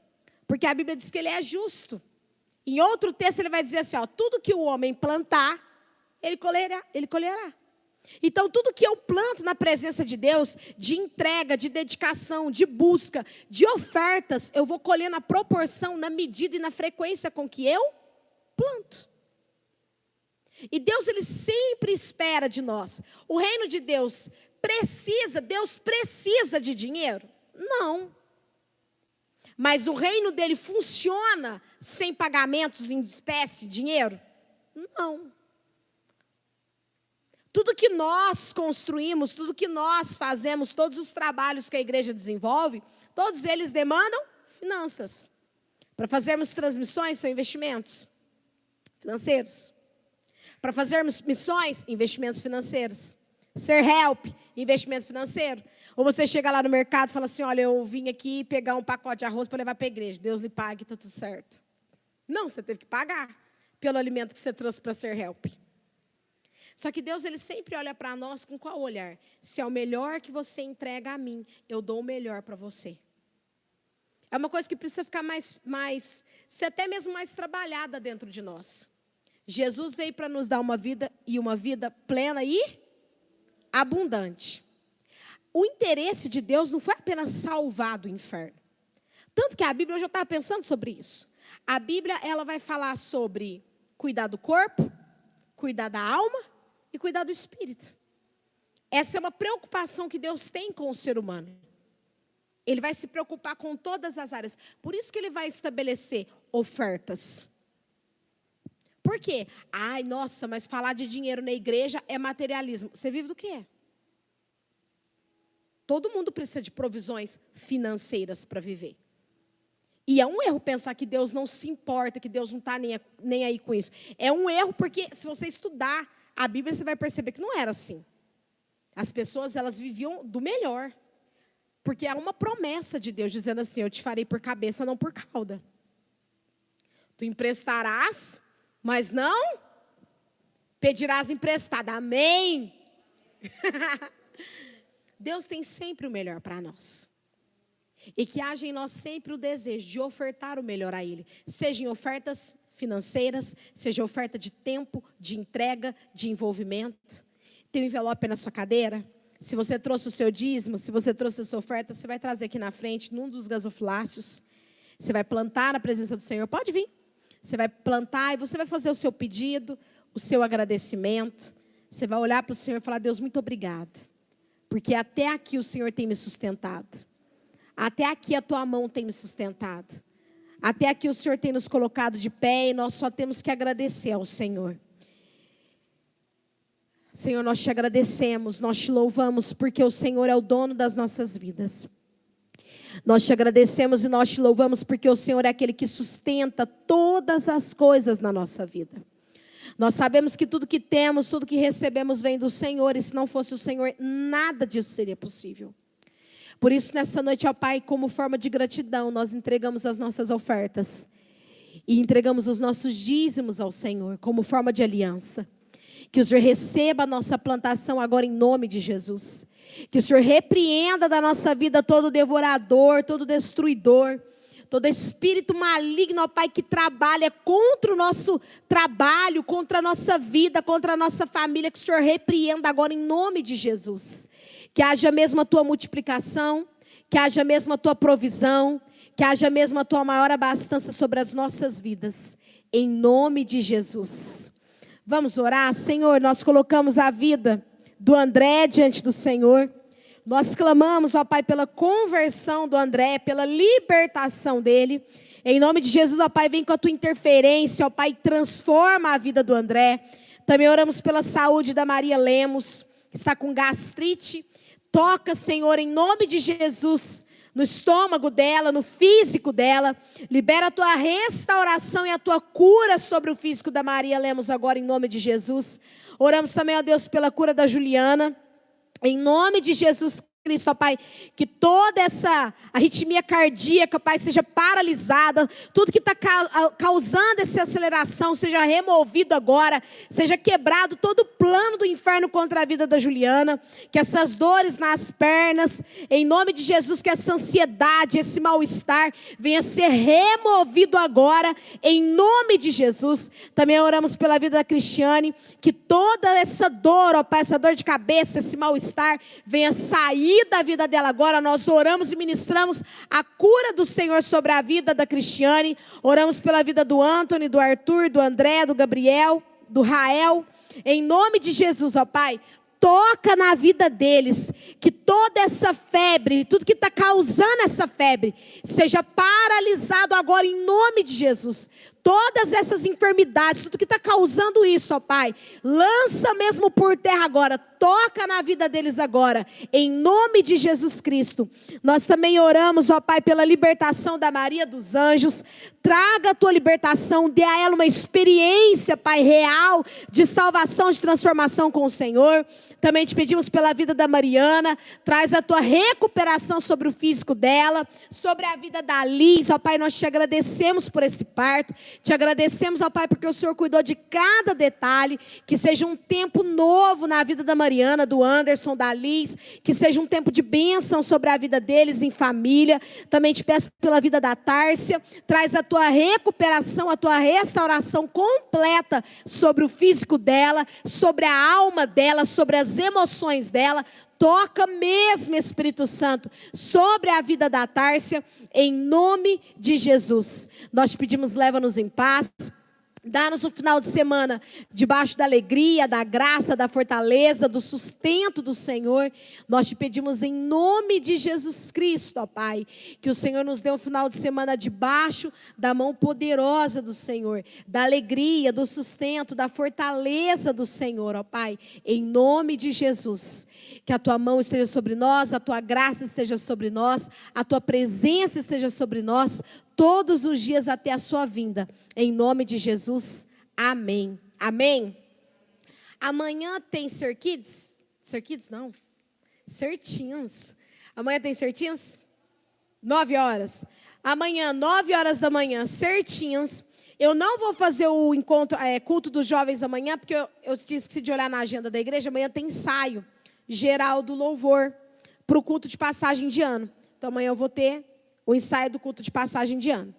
Porque a Bíblia diz que Ele é justo. Em outro texto Ele vai dizer assim, ó, tudo que o homem plantar, ele colherá. Então, tudo que eu planto na presença de Deus, de entrega, de dedicação, de busca, de ofertas, eu vou colher na proporção, na medida e na frequência com que eu planto. E Deus, Ele sempre espera de nós. O reino de Deus precisa de dinheiro? Não. Mas o reino dele funciona sem pagamentos em espécie, dinheiro? Não. Tudo que nós construímos, tudo que nós fazemos, todos os trabalhos que a igreja desenvolve, todos eles demandam finanças. Para fazermos transmissões, são investimentos financeiros. Para fazermos missões, investimentos financeiros. Ser help, investimento financeiro. Ou você chega lá no mercado e fala assim, olha, eu vim aqui pegar um pacote de arroz para levar para a igreja. Deus lhe pague, está tudo certo. Não, você teve que pagar pelo alimento que você trouxe para ser help. Só que Deus, Ele sempre olha para nós com qual olhar? Se é o melhor que você entrega a mim, eu dou o melhor para você. É uma coisa que precisa ficar ser até mesmo mais trabalhada dentro de nós. Jesus veio para nos dar uma vida, e uma vida plena e abundante. O interesse de Deus não foi apenas salvar do inferno. Tanto que a Bíblia, eu já estava pensando sobre isso. A Bíblia, ela vai falar sobre cuidar do corpo, cuidar da alma e cuidar do espírito. Essa é uma preocupação que Deus tem com o ser humano. Ele vai se preocupar com todas as áreas. Por isso que Ele vai estabelecer ofertas. Por quê? Ai, nossa, mas falar de dinheiro na igreja é materialismo. Você vive do quê? Todo mundo precisa de provisões financeiras para viver. E é um erro pensar que Deus não se importa, que Deus não está nem aí com isso. É um erro porque se você estudar a Bíblia, você vai perceber que não era assim. As pessoas, elas viviam do melhor. Porque há uma promessa de Deus dizendo assim, eu te farei por cabeça, não por cauda. Tu emprestarás, mas não pedirás emprestado. Amém? Deus tem sempre o melhor para nós. E que haja em nós sempre o desejo de ofertar o melhor a Ele. Seja em ofertas financeiras, seja oferta de tempo, de entrega, de envolvimento. Tem um envelope na sua cadeira? Se você trouxe o seu dízimo, se você trouxe a sua oferta, você vai trazer aqui na frente, num dos gasofiláceos. Você vai plantar na presença do Senhor. Pode vir. Você vai plantar e você vai fazer o seu pedido, o seu agradecimento. Você vai olhar para o Senhor e falar, Deus, muito obrigado. Porque até aqui o Senhor tem me sustentado. Até aqui a tua mão tem me sustentado. Até aqui o Senhor tem nos colocado de pé e nós só temos que agradecer ao Senhor. Senhor, nós te agradecemos, nós te louvamos, porque o Senhor é o dono das nossas vidas. Nós te agradecemos e nós te louvamos, porque o Senhor é aquele que sustenta todas as coisas na nossa vida. Nós sabemos que tudo que temos, tudo que recebemos vem do Senhor, e se não fosse o Senhor, nada disso seria possível. Por isso, nessa noite, ó Pai, como forma de gratidão, nós entregamos as nossas ofertas e entregamos os nossos dízimos ao Senhor, como forma de aliança. Que o Senhor receba a nossa plantação agora em nome de Jesus. Que o Senhor repreenda da nossa vida todo devorador, todo destruidor, todo espírito maligno, ó Pai, que trabalha contra o nosso trabalho, contra a nossa vida, contra a nossa família. Que o Senhor repreenda agora em nome de Jesus. Que haja mesmo a tua multiplicação, que haja mesmo a tua provisão, que haja mesmo a tua maior abastança sobre as nossas vidas. Em nome de Jesus. Vamos orar? Senhor, nós colocamos a vida do André diante do Senhor. Nós clamamos, ó Pai, pela conversão do André, pela libertação dele. Em nome de Jesus, ó Pai, vem com a tua interferência, ó Pai, transforma a vida do André. Também oramos pela saúde da Maria Lemos. que está com gastrite. Toca, Senhor, em nome de Jesus, no estômago dela, no físico dela. Libera a tua restauração e a tua cura sobre o físico da Maria Lemos agora, em nome de Jesus. Oramos também, ó Deus, pela cura da Juliana. Em nome de Jesus Cristo, ó Pai, que toda essa arritmia cardíaca, Pai, seja paralisada, tudo que está causando essa aceleração seja removido agora, seja quebrado todo o plano do inferno contra a vida da Juliana, que essas dores nas pernas, em nome de Jesus, que essa ansiedade, esse mal-estar venha ser removido agora, em nome de Jesus. Também oramos pela vida da Cristiane, que toda essa dor, ó Pai, essa dor de cabeça, esse mal-estar, venha sair da vida dela agora. Nós oramos e ministramos a cura do Senhor sobre a vida da Cristiane. Oramos pela vida do Anthony, do Arthur, do André, do Gabriel, do Rael. Em nome de Jesus, ó Pai, toca na vida deles, que toda essa febre, tudo que está causando essa febre, seja paralisado agora em nome de Jesus. Todas essas enfermidades, tudo que está causando isso, ó Pai, lança mesmo por terra agora, toca na vida deles agora, em nome de Jesus Cristo. Nós também oramos, ó Pai, pela libertação da Maria dos Anjos. Traga a tua libertação, dê a ela uma experiência, Pai, real, de salvação, de transformação com o Senhor. Também te pedimos pela vida da Mariana, traz a tua recuperação sobre o físico dela, sobre a vida da Liz, ó Pai, nós te agradecemos por esse parto, te agradecemos, ó Pai, porque o Senhor cuidou de cada detalhe, que seja um tempo novo na vida da Mariana, do Anderson, da Liz, que seja um tempo de bênção sobre a vida deles em família. Também te peço pela vida da Tárcia, traz a tua recuperação, a tua restauração completa sobre o físico dela, sobre a alma dela, sobre as emoções dela. Toca mesmo, Espírito Santo, sobre a vida da Tárcia, em nome de Jesus. Nós te pedimos, leva-nos em paz. Dá-nos o final de semana debaixo da alegria, da graça, da fortaleza, do sustento do Senhor. Nós te pedimos em nome de Jesus Cristo, ó Pai, que o Senhor nos dê um final de semana debaixo da mão poderosa do Senhor, da alegria, do sustento, da fortaleza do Senhor, ó Pai, em nome de Jesus. Que a tua mão esteja sobre nós, a tua graça esteja sobre nós, a tua presença esteja sobre nós, todos os dias até a sua vinda, em nome de Jesus, amém, amém. Amanhã tem Ser Kids? Ser Kids não, Certinhos. Amanhã tem Certinhos? 9 horas, amanhã 9 horas da manhã, Certinhos. Eu não vou fazer o encontro, culto dos jovens amanhã, porque eu esqueci de olhar na agenda da igreja. Amanhã tem ensaio geral do louvor, para o culto de passagem de ano. Então amanhã eu vou ter o ensaio do culto de passagem de ano.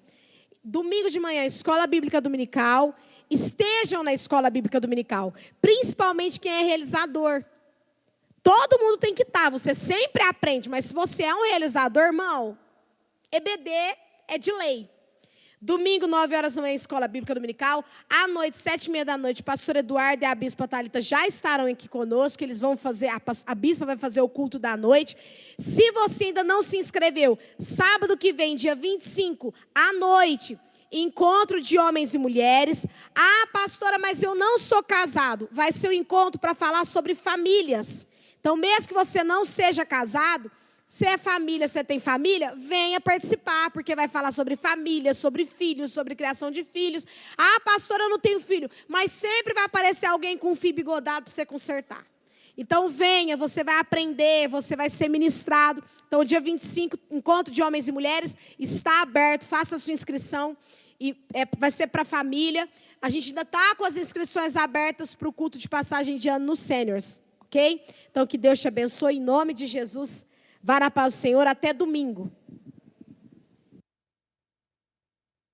Domingo de manhã, escola bíblica dominical. Estejam na escola bíblica dominical, principalmente quem é realizador. Todo mundo tem que estar, você sempre aprende, mas se você é um realizador, irmão, EBD é de lei. Domingo, 9 horas da manhã, escola bíblica dominical. À noite, 7h30 da noite, pastor Eduardo e a bispa Thalita já estarão aqui conosco. Eles vão fazer, a bispa vai fazer o culto da noite. Se você ainda não se inscreveu, sábado que vem, dia 25, à noite, encontro de homens e mulheres. Ah, pastora, mas eu não sou casado. Vai ser um encontro para falar sobre famílias. Então, mesmo que você não seja casado, se é família, você tem família, venha participar, porque vai falar sobre família, sobre filhos, sobre criação de filhos. Ah, pastora, eu não tenho filho, mas sempre vai aparecer alguém com um fio bigodado para você consertar. Então venha, você vai aprender, você vai ser ministrado. Então dia 25, encontro de homens e mulheres, está aberto, faça a sua inscrição. E vai ser para a família. A gente ainda está com as inscrições abertas para o culto de passagem de ano nos seniors, ok? Então que Deus te abençoe em nome de Jesus. Vá na paz do Senhor até domingo.